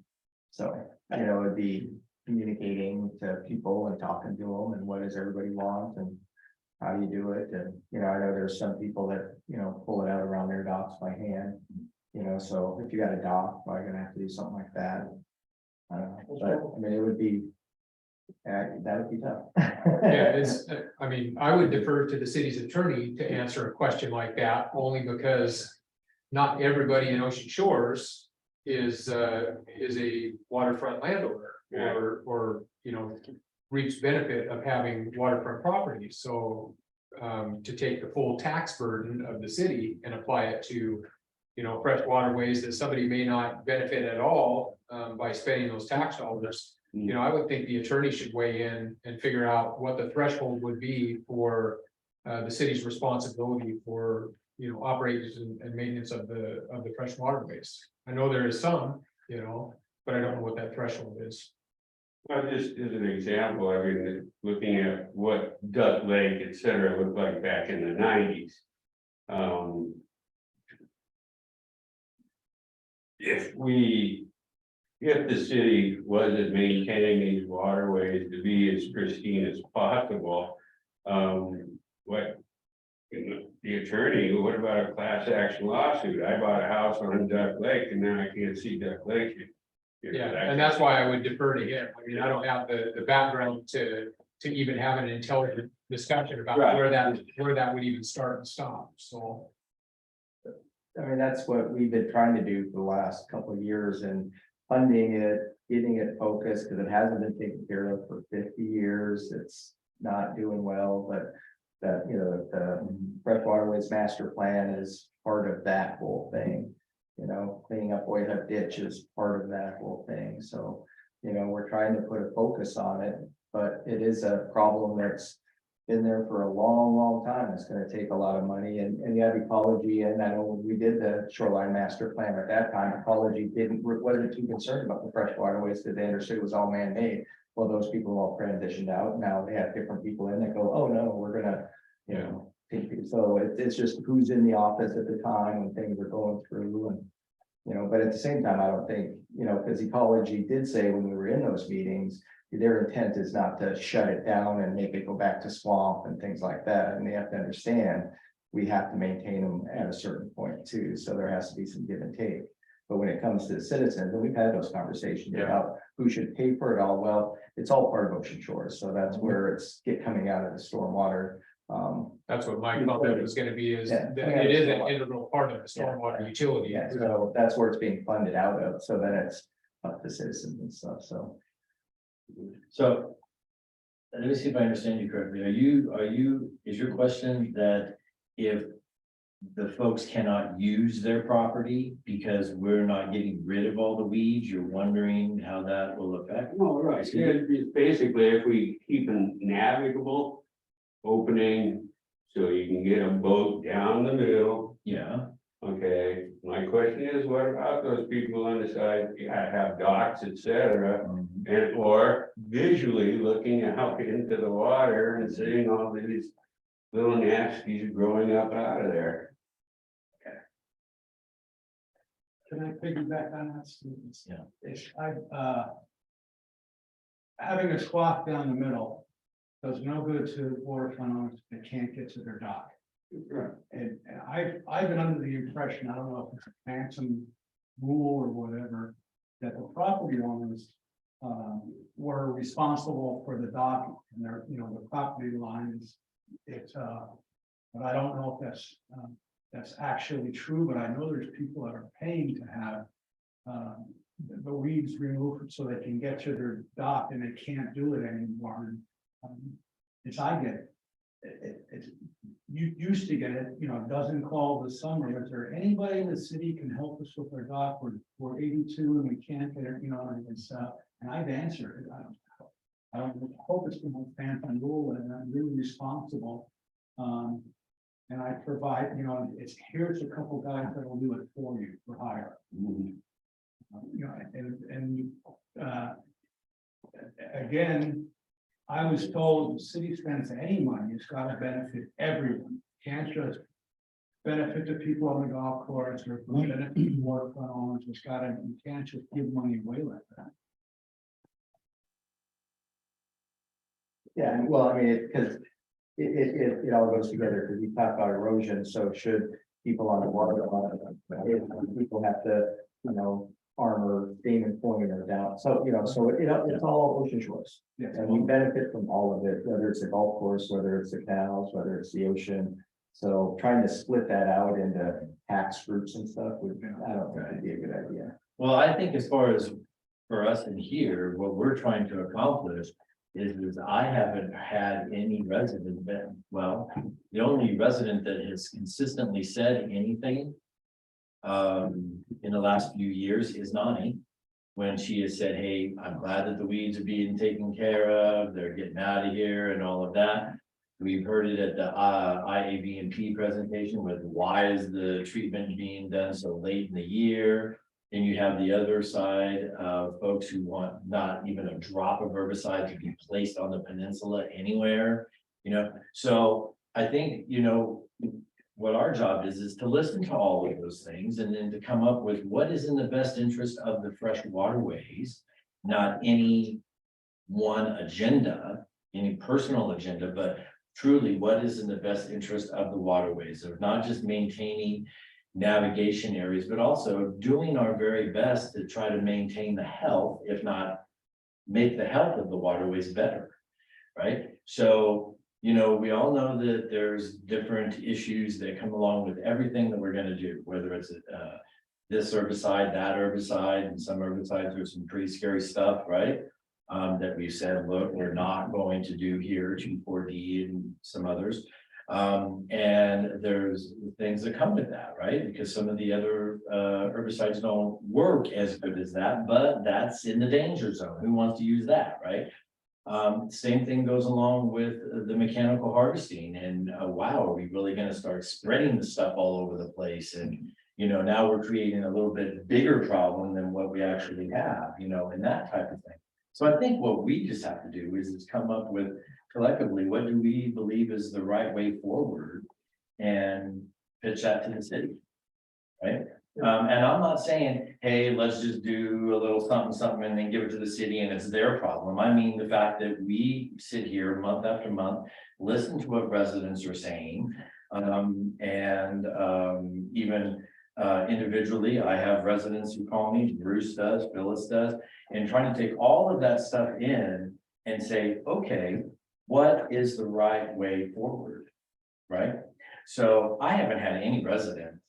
So, it'd be communicating to people and talking to them and what does everybody want and how do you do it? And, I know there's some people that, pull it out around their docks by hand. So if you got a dock, probably gonna have to do something like that. I don't know, but I mean, it would be, that would be tough. Yeah, I would defer to the city's attorney to answer a question like that, only because not everybody in Ocean Shores is a waterfront landowner or reaps benefit of having waterfront properties. So to take the full tax burden of the city and apply it to, fresh waterways that somebody may not benefit at all by spending those tax dollars. I would think the attorney should weigh in and figure out what the threshold would be for the city's responsibility for, operations and maintenance of the fresh waterways. I know there is some, but I don't know what that threshold is. Well, just as an example, I mean, looking at what Duck Lake, et cetera, looked like back in the nineties. If the city wasn't maintaining these waterways to be as pristine as possible, what? The attorney, what about a class action lawsuit? I bought a house on Duck Lake and now I can't see Duck Lake. Yeah, and that's why I would defer to him. I mean, I don't have the background to even have an intelligent discussion about Right. where that would even start and stop, so. I mean, that's what we've been trying to do for the last couple of years and funding it, getting it focused, because it hasn't been taken care of for 50 years. It's not doing well, but that, you know, the Fresh Waterways Master Plan is part of that whole thing. You know, cleaning up Wayhut Ditch is part of that whole thing. So, you know, we're trying to put a focus on it, but it is a problem that's been there for a long, long time. It's gonna take a lot of money and you have ecology. And I know when we did the shoreline master plan at that time, ecology wasn't too concerned about the fresh waterways because they understood it was all man-made. Well, those people all transitioned out. Now they have different people in that go, oh no, we're gonna, you know, take it. So it's just who's in the office at the time when things are going through and, you know, but at the same time, I don't think, you know, because ecology did say when we were in those meetings, their intent is not to shut it down and make it go back to swamp and things like that. And they have to understand, we have to maintain them at a certain point too. So there has to be some give and take. But when it comes to citizens, and we've had those conversations about who should pay for it all, well, it's all part of Ocean Shores. So that's where it's coming out of the stormwater. That's what my comment was gonna be, is Yeah. that it is an integral part of the stormwater utility. Yeah, so that's where it's being funded out of. So then it's up to citizens and stuff. So. So. Let me see if I understand you correctly. Is your question that if the folks cannot use their property because we're not getting rid of all the weeds, you're wondering how that will affect? Oh, right, yeah, it's basically if we keep a navigable opening, so you can get a boat down the middle. Yeah, Okay, my question is, what about those people on the side, have docks, et cetera, and or visually looking out into the water and seeing all these little nasties growing up out of there? Can I piggyback on that, Stephen? Yeah. If having a swath down the middle does no good to waterfront owners that can't get to their dock. Right. And I've been under the impression, I don't know if it's a phantom rule or whatever, that the property owners were responsible for the dock and their, you know, the property lines. But I don't know if that's actually true, but I know there's people that are paying to have the weeds removed so they can get to their dock and they can't do it anymore. As I get it, you used to get it, you know, a dozen calls this summer. Is there anybody in the city can help us with our dock? We're 82 and we can't get it, you know, and it's and I've answered it. I don't hope it's been a phantom rule and I'm really responsible. And I provide, you know, here's a couple guys that will do it for you for hire. You know, again, I was told the city spends any money, it's gotta benefit everyone. Can't just benefit the people on the golf course or benefit the waterfront owners. You can't just give money away like that. Yeah, well, I mean, because it all goes together, because we talk about erosion, so should people on the water, people have to, you know, armor Damon Point or down, so, you know, so it's all Ocean Shores. Yes. And we benefit from all of it, whether it's the golf course, whether it's the canals, whether it's the ocean. So trying to split that out into tax groups and stuff, I don't think would be a good idea. well, I think as far as for us in here, what we're trying to accomplish is I haven't had any resident that, well, the only resident that has consistently said anything in the last few years is Nani. When she has said, hey, I'm glad that the weeds are being taken care of, they're getting out of here and all of that. We've heard it at the IAB&P presentation with why is the treatment being done so late in the year? and you have the other side of folks who want not even a drop of herbicide to be placed on the peninsula anywhere. So I think, what our job is to listen to all of those things and then to come up with what is in the best interest of the fresh waterways, not any one agenda, any personal agenda, but truly what is in the best interest of the waterways, of not just maintaining navigation areas, but also doing our very best to try to maintain the health, if not make the health of the waterways better, right? So, we all know that there's different issues that come along with everything that we're gonna do, whether it's this herbicide, that herbicide, and some herbicides are some pretty scary stuff, right? That we said, look, we're not going to do here, 2,4-D and some others. And there's things that come with that, right? Because some of the other herbicides don't work as good as that, but that's in the danger zone. Who wants to use that, right? Same thing goes along with the mechanical harvesting and wow, are we really going to start spreading the stuff all over the place? And now we're creating a little bit bigger problem than what we actually have, and that type of thing. So I think what we just have to do is come up with collectively, what do we believe is the right way forward and pitch that to the city, right? And I'm not saying, hey, let's just do a little something and then give it to the city and it's their problem. I mean, the fact that we sit here month after month, listen to what residents are saying. Even individually, I have residents who call me, Bruce does, Phyllis does, and trying to take all of that stuff in and say, okay, what is the right way forward, right? So I haven't had any resident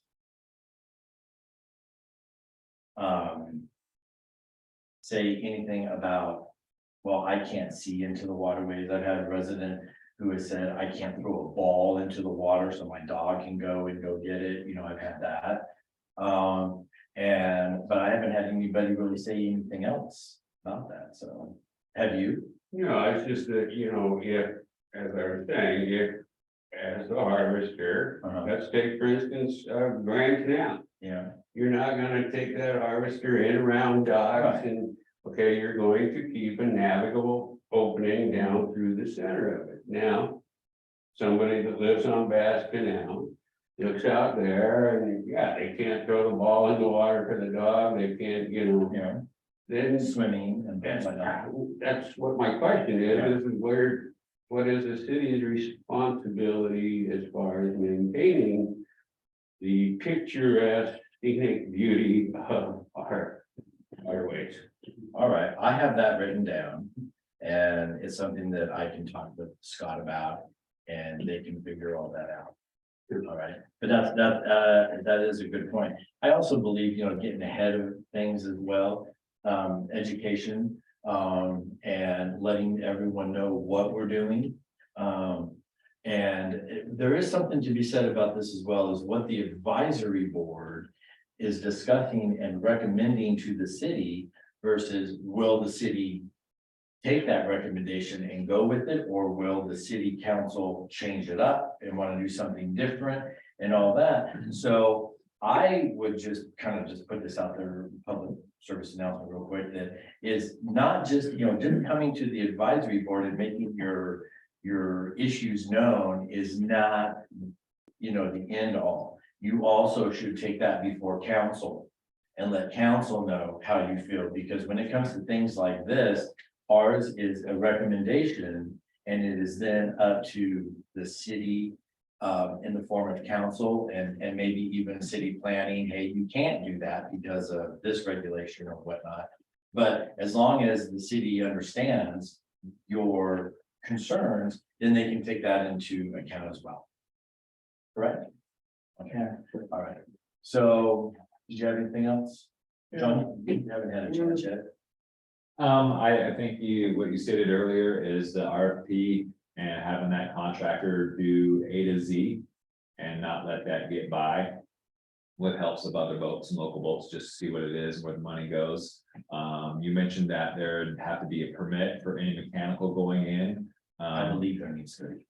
say anything about, well, I can't see into the waterways. I've had a resident who has said, I can't throw a ball into the water so my dog can go and go get it. I've had that. But I haven't had anybody really say anything else about that. So have you? It's just that, if, as I was saying, if as the harvester, let's take, for instance, Grand Canal. Yeah. You're not gonna take that harvester in around docks and, okay, you're going to keep a navigable opening down through the center of it. Now, somebody that lives on Bass Canal looks out there and, they can't throw the ball in the water for the dog, they can't, then Swimming and things like that. that's what my question is what is the city's responsibility as far as maintaining the picturesque scenic beauty of our ways? All right, I have that written down and it's something that I can talk with Scott about and they can figure all that out. All right, but that is a good point. I also believe, getting ahead of things as well, education, and letting everyone know what we're doing. And there is something to be said about this as well as what the advisory board is discussing and recommending to the city versus will the city take that recommendation and go with it, or will the city council change it up and want to do something different and all that? So I would just kind of just put this out there, public service announcement real quick, that is not just, just coming to the advisory board and making your issues known is not, the end all. You also should take that before council and let council know how you feel, because when it comes to things like this, ours is a recommendation and it is then up to the city in the form of council and maybe even city planning. Hey, you can't do that because of this regulation or whatnot. But as long as the city understands your concerns, then they can take that into account as well. Correct? Okay, all right. So did you have anything else? John, you haven't had a chance yet. I think what you stated earlier is the RFP and having that contractor do A to Z and not let that get by. What helps of other boats and local boats, just to see what it is, where the money goes. You mentioned that there'd have to be a permit for any mechanical going in. I believe there needs to be.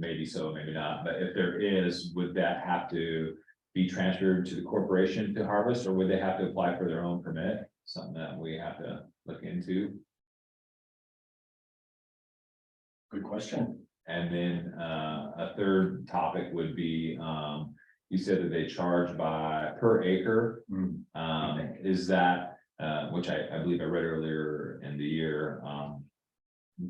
Maybe so, maybe not, but if there is, would that have to be transferred to the corporation to harvest, or would they have to apply for their own permit? Something that we have to look into. Good question. And then a third topic would be, you said that they charge by per acre. Is that, which I believe I read earlier in the year,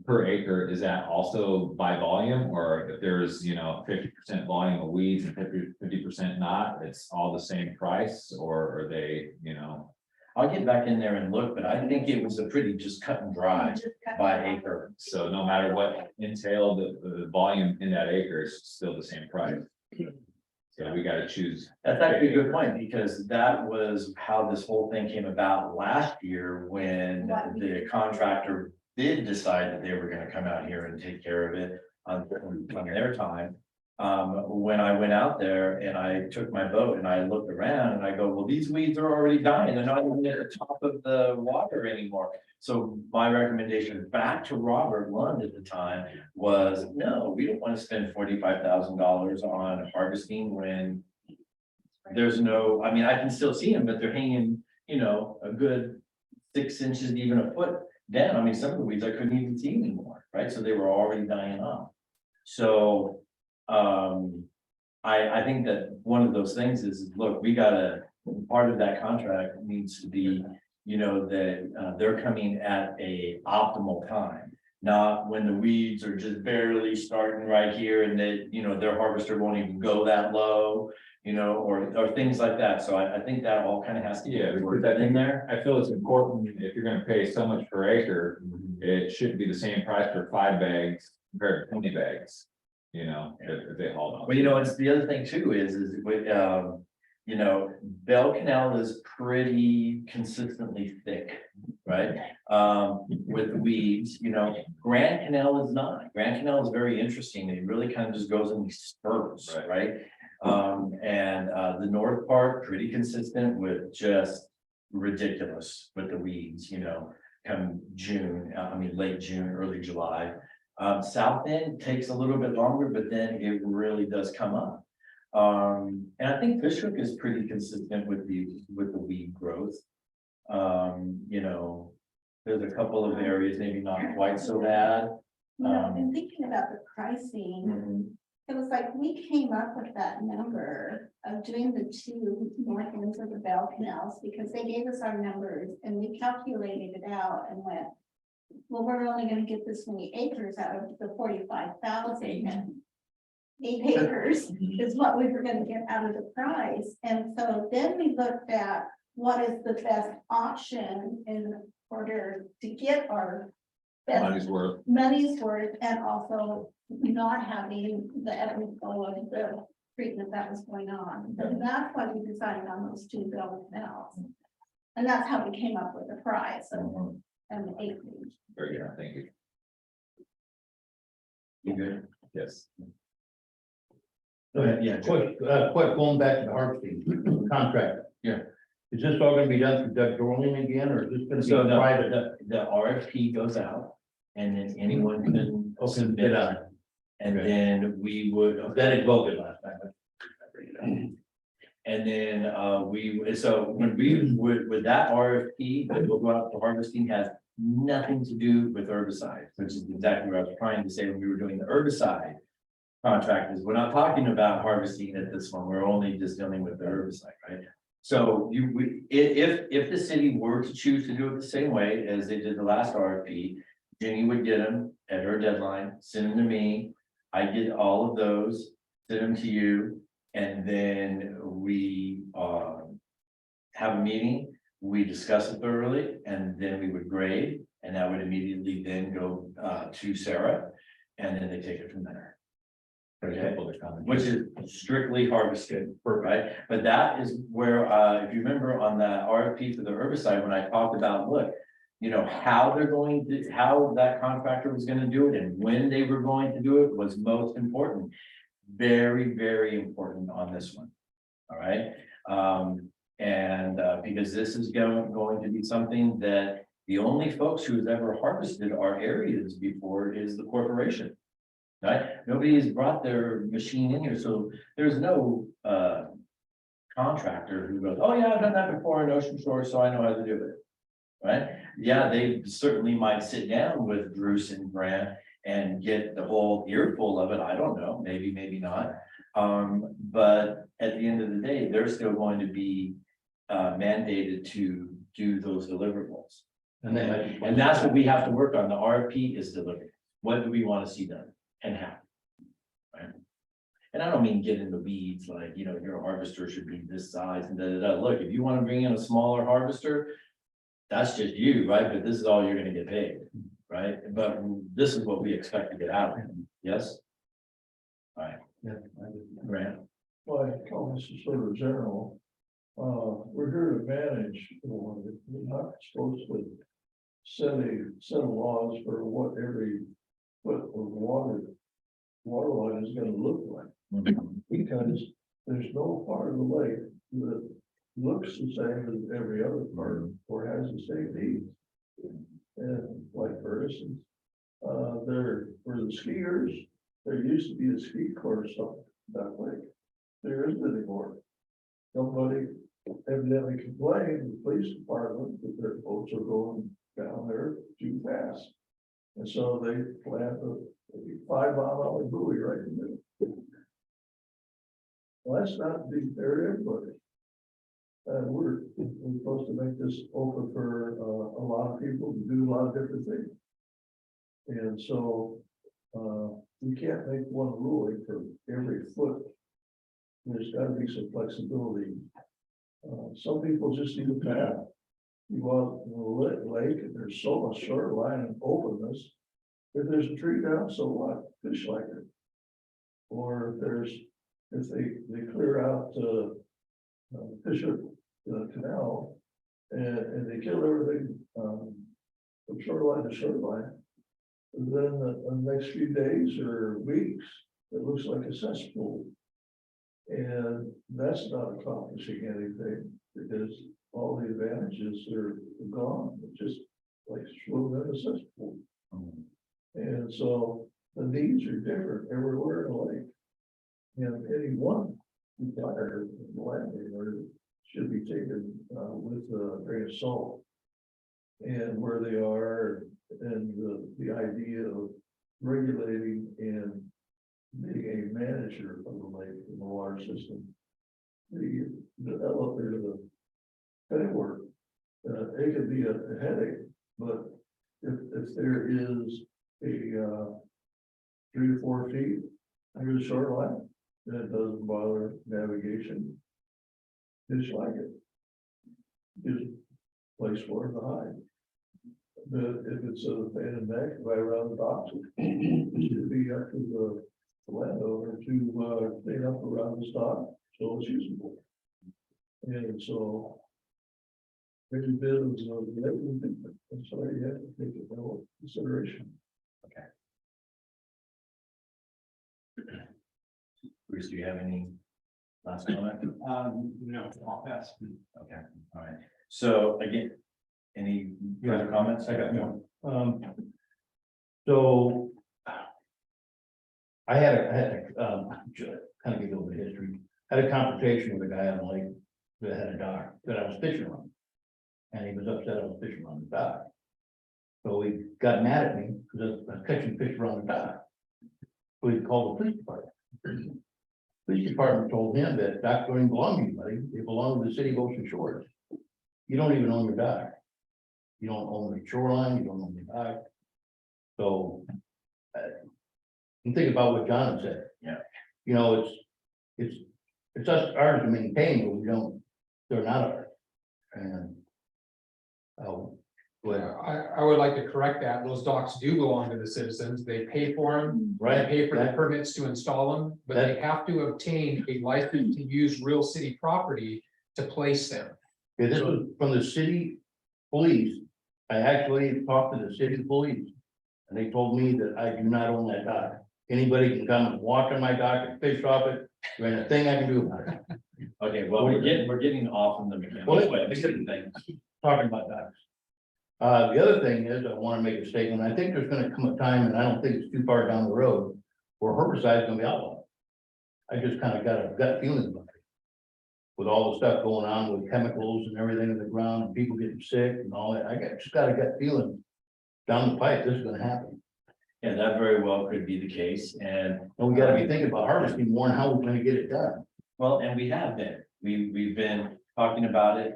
per acre, is that also by volume, or if there's, 50% volume of weeds and 50% not, it's all the same price, or are they, I'll get back in there and look, but I think it was a pretty just cut and dry by acre. so no matter what entailed, the volume in that acre is still the same price? So we gotta choose. That's actually a good point, because that was how this whole thing came about last year when the contractor did decide that they were gonna come out here and take care of it on their time. When I went out there and I took my boat and I looked around and I go, well, these weeds are already dying. They're not even at the top of the water anymore. So my recommendation back to Robert Lund at the time was, no, we don't want to spend $45,000 on harvesting when there's no, I mean, I can still see them, but they're hanging, a good 6 inches, even a foot down. I mean, some of the weeds I couldn't even see anymore, right? So they were already dying off. So I think that one of those things is, look, we gotta, part of that contract needs to be, that they're coming at a optimal time. Not when the weeds are just barely starting right here and that, their harvester won't even go that low, or things like that. So I think that all kind of has to Yeah, be because worked I in think there. I feel it's important, if you're gonna pay so much per acre, it shouldn't be the same price for 5 bags compared to 20 bags. If they haul on. Well, it's the other thing too is with, Bell Canal is pretty consistently thick, right? With the weeds, Grand Canal is not. Grand Canal is very interesting. It really kind of just goes in these spurts, right? And the north part, pretty consistent with just ridiculous with the weeds, come June, late June, early July. South end takes a little bit longer, but then it really does come up. And I think Fishhook is pretty consistent with the weed growth. There's a couple of areas, maybe not quite so bad. And thinking about the pricing, it was like we came up with that number of doing the 2 north ends of the Bell Canals because they gave us our numbers and we calculated it out and went, well, we're only gonna get this many acres out of the 45,000. 8 acres is what we were gonna get out of the price. And so then we looked at what is the best option in order to get our best money's worth and also not having the ebb and flow of the treatment that was going on. And that's why we decided on those 2 Bell Canals. And that's how we came up with the price and the acreage. Very good, thank you. You good? Yes. Go ahead, Yeah. quick, going back to the harvesting contract. Yeah. Is this all gonna be done through Doug Dorling again, or is this gonna So be private? the RFP goes out and then anyone can Okay, submit bid it. on it. And Okay. then we would. That is voted last time. And then so when we would, with that RFP that will go out for harvesting has nothing to do with herbicides, which is exactly what I was trying to say when we were doing the herbicide contract is we're not talking about harvesting at this one. We're only just dealing with the herbicide, right? So if the city were to choose to do it the same way as they did the last RFP, Jenny would get them at her deadline, send them to me. I get all of those, send them to you, and then we have a meeting. We discuss it thoroughly, and then we would grade, and that would immediately then go to Sarah, and then they take it from there. Okay, which is strictly harvested, right? But that is where, if you remember on the RFP for the herbicide, when I talked about, look, how how that contractor was gonna do it and when they were going to do it was most important. Very, very important on this one. All right, because this is going to be something that the only folks who has ever harvested our areas before is the corporation. Right? Nobody has brought their machine in here, so there's no contractor who goes, oh yeah, I've done that before in Ocean Shore, so I know how to do it. Right? Yeah, they certainly might sit down with Bruce and Grant and get the whole earful of it. I don't know, maybe, maybe not. But at the end of the day, they're still going to be mandated to do those deliverables. And they might be. And that's what we have to work on. The RFP is delivered. What do we want to see done and how? Right? And I don't mean get in the weeds, like, you know, your harvester should be this size and da, da, da. Look, if you want to bring in a smaller harvester, that's just you, right? But this is all you're gonna get paid, right? But this is what we expect to get out of it. Yes? All right, Yeah. Grant. Well, I call this is sort of general. We're here to manage, we're not supposed to set a laws for what every foot of water line is gonna look like. Because there's no part of the lake that looks the same as every other part or has the same needs. And like for instance, there for the skiers, there used to be a ski course up that lake. There isn't anymore. Somebody evidently complained to the police department that their boats are going down there too fast. And so they plant a 5 mile buoy right in there. Well, that's not being fair to everybody. We're supposed to make this open for a lot of people to do a lot of different things. And so we can't make one ruling for every foot. There's got to be some flexibility. Some people just need a path. You go out in the lake and there's so much shoreline and openness. If there's a tree down, so what? Fish like it. Or if they clear out Fisher Canal and they kill everything from shoreline to shoreline. And then the next few days or weeks, it looks like a cesspool. And that's not accomplishing anything because all the advantages are gone. It's just like swimming in a cesspool. And so the needs are different everywhere in the lake. And any one fire landowner should be taken with a grain of salt. And where they are and the idea of regulating and being a manager of the lake and the water system. The elevator, the framework, it could be a headache, but if there is a 3 to 4 feet under the shoreline, then it doesn't bother navigation. Just like it. Gives a place for it to hide. But if it's a pain in the neck right around the docks, it should be up to the landowner to clean up around the stock so it's usable. And so every bit of everything, and so you have to take it into consideration. Okay. Bruce, do you have any last comment? No, I'll pass. Okay, all right. So again, any further comments? I got one. So I had kind of give you a little bit of history. I had a confrontation with a guy on the lake that had a dock that I was fishing on. And he was upset I was fishing on the dock. So he got mad at me because I was catching fish around the dock. So he called the police department. Police department told him that docks don't even belong to you, buddy. They belong to the city of Ocean Shores. You don't even own your dock. You don't own the shoreline, you don't own the dock. So you think about what John said. Yeah. You know, it's us, ours to maintain, but we don't, they're not ours. And I would like to correct that. Those docks do belong to the citizens. They pay for them. They right, pay for the permits to install them, but they have to obtain a license to use real city property to place them. okay, this was from the city police. I actually talked to the city police. And they told me that I do not own that dock. Anybody can come and walk on my dock and fish off it. There ain't a thing I can do about it. Okay, well, we're getting off on the Well, mechanics thing. Talking about docks. The other thing is, I want to make a statement. I think there's gonna come a time, and I don't think it's too far down the road, where herbicide is gonna be outlawed. I just kind of got a gut feeling about it. with all the stuff going on with chemicals and everything in the ground, and people getting sick and all that, just got a gut feeling. Down the pipe, this is gonna happen, Yeah, that very well could be the case, and and we gotta be thinking about harvesting more and how we're gonna get it done. well, and we have been, we've been talking about it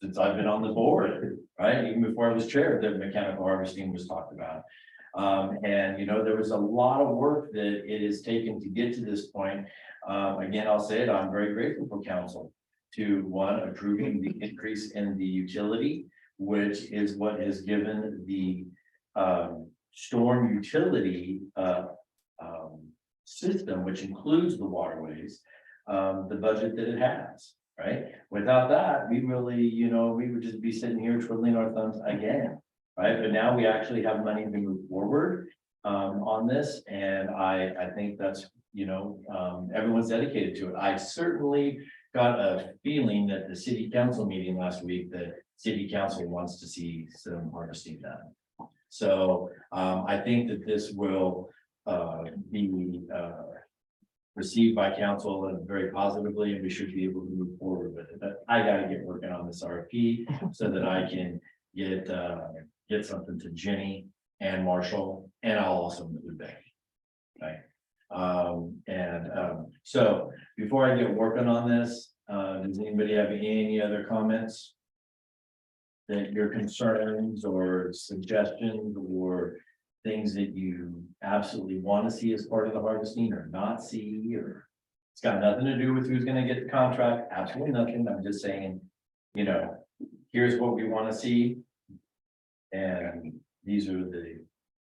since I've been on the board, right? Even before I was chair, the mechanical harvesting was talked about. And you know, there was a lot of work that it has taken to get to this point. Again, I'll say it, I'm very grateful for council to one, approving the increase in the utility, which is what has given the storm utility system, which includes the waterways, the budget that it has, right? Without that, we really, you know, we would just be sitting here twiddling our thumbs again, right? But now we actually have money to move forward on this, and I think that's, you know, everyone's dedicated to it. I certainly got a feeling that the city council meeting last week, that city council wants to see some harvesting done. So I think that this will be received by council and very positively, and we should be able to move forward with it. But I gotta get working on this RFP so that I can get something to Jenny and Marshall, and I'll also include Becky. Okay. So before I get working on this, does anybody have any other comments? That your concerns or suggestions or things that you absolutely want to see as part of the harvesting or not see, or it's got nothing to do with who's gonna get the contract, absolutely nothing. I'm just saying, you know, here's what we want to see. And these are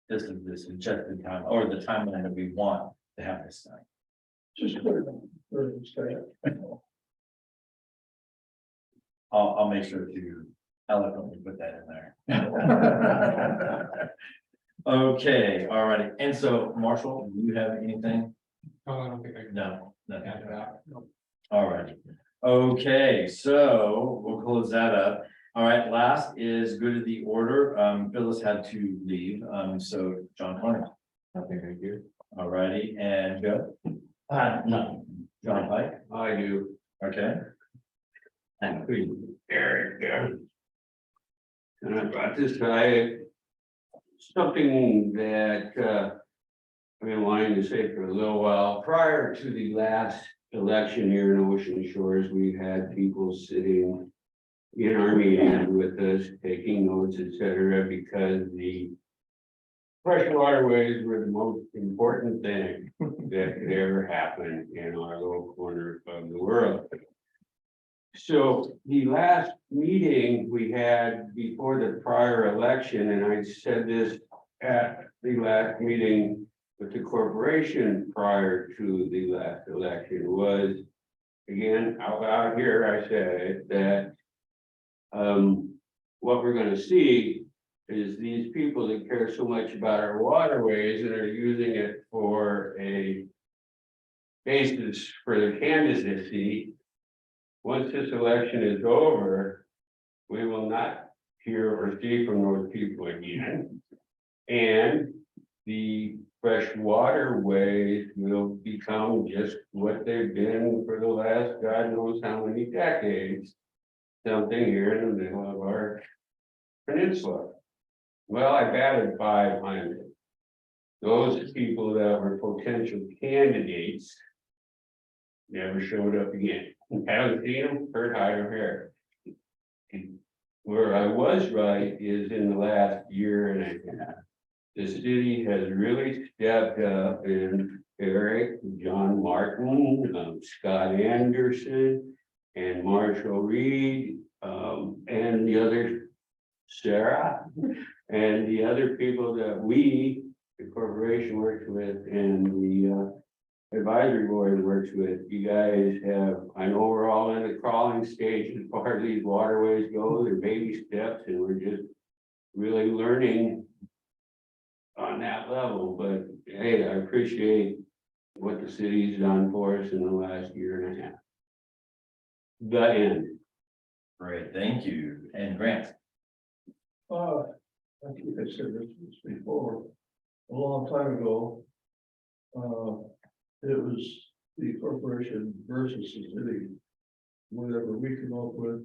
this is the suggested time or the timeline that we want to have this done. Just clear the sky. I'll make sure to eloquently put that in there. Okay, all righty. And so Marshall, do you have anything? Oh, I don't think I can No, nothing. add to that. No. All right. Okay, so we'll close that up. All right, last is good of the order. Phyllis had to leave. So John Corner. Nothing, thank you. All righty, and Joe, No, John Pike. I do. Okay. And Eric, and I brought this guy, something that, I've been wanting to say for a little while. Prior to the last election here in Ocean Shores, we've had people sitting in our meetings with us, taking notes, etc., because the fresh waterways were the most important thing that could ever happen in our little corner of the world. So the last meeting we had before the prior election, and I said this at the last meeting with the corporation prior to the last election, was, again, out loud here, I said that what we're gonna see is these people that care so much about our waterways and are using it for a basis for their candidacy. Once this election is over, we will not hear or see from those people again. And the fresh waterways will become just what they've been for the last God knows how many decades. Something here in the middle of our peninsula. Well, I batted 500. Those people that were potential candidates never showed up again. Haven't seen them, heard high or hair. Where I was right is in the last year and a half. The city has really stepped up, and Eric, John Martin, Scott Anderson, and Marshall Reed, and the other Sarah, and the other people that we, the corporation, works with, and the advisory board works with. You guys have, I know we're all in the crawling stage as far as these waterways go, they're baby steps, and we're just really learning on that level. But hey, I appreciate what the city's done for us in the last year and a half. The end. Great, thank you. And Grant. I think I said this before, a long time ago. It was the corporation versus the city. whatever we come up with,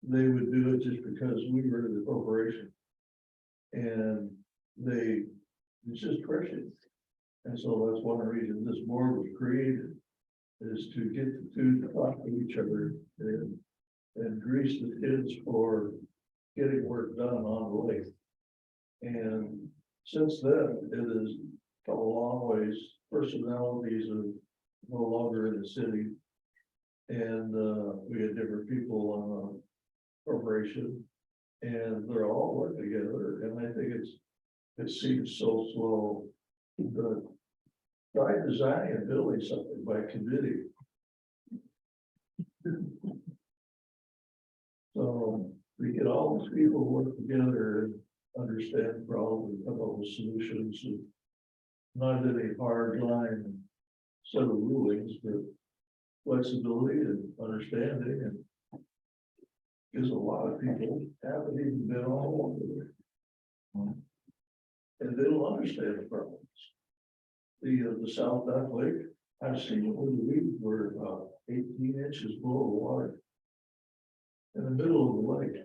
they would do it just because we were the corporation. And it's just crushing. And so that's one reason this board was created, is to get the two to talk to each other and grease the kids for getting work done on the lake. And since then, it has come a long ways. Personalities are no longer in the city. And we had different people on the corporation, and they're all working together, and I think it seems so slow. But try designing and building something by committee. So we get all these people work together and understand problems, come up with solutions, and not any hard line set of rulings, but flexibility and understanding, and because a lot of people haven't even been all over there. And they don't understand the problems. The South Duck Lake, I've seen it where the weeds were about 18 inches below the water. In the middle of the lake.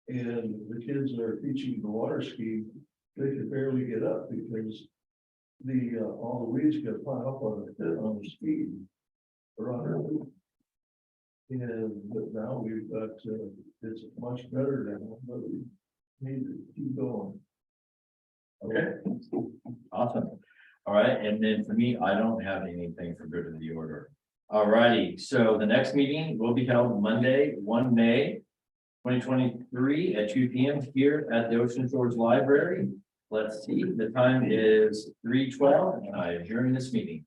And the kids that are teaching the water ski, they could barely get up because all the weeds got piled up on the ski. Around her. And but now we've got, it's much better now, but we need to keep going. Okay. Awesome. All right, and then for me, I don't have anything for good of the order. All righty, so the next meeting will be held Monday, 1 May 2023 at 2 p.m. here at the Ocean Shores Library. Let's see, the time is 3:12, and I adjourn this meeting.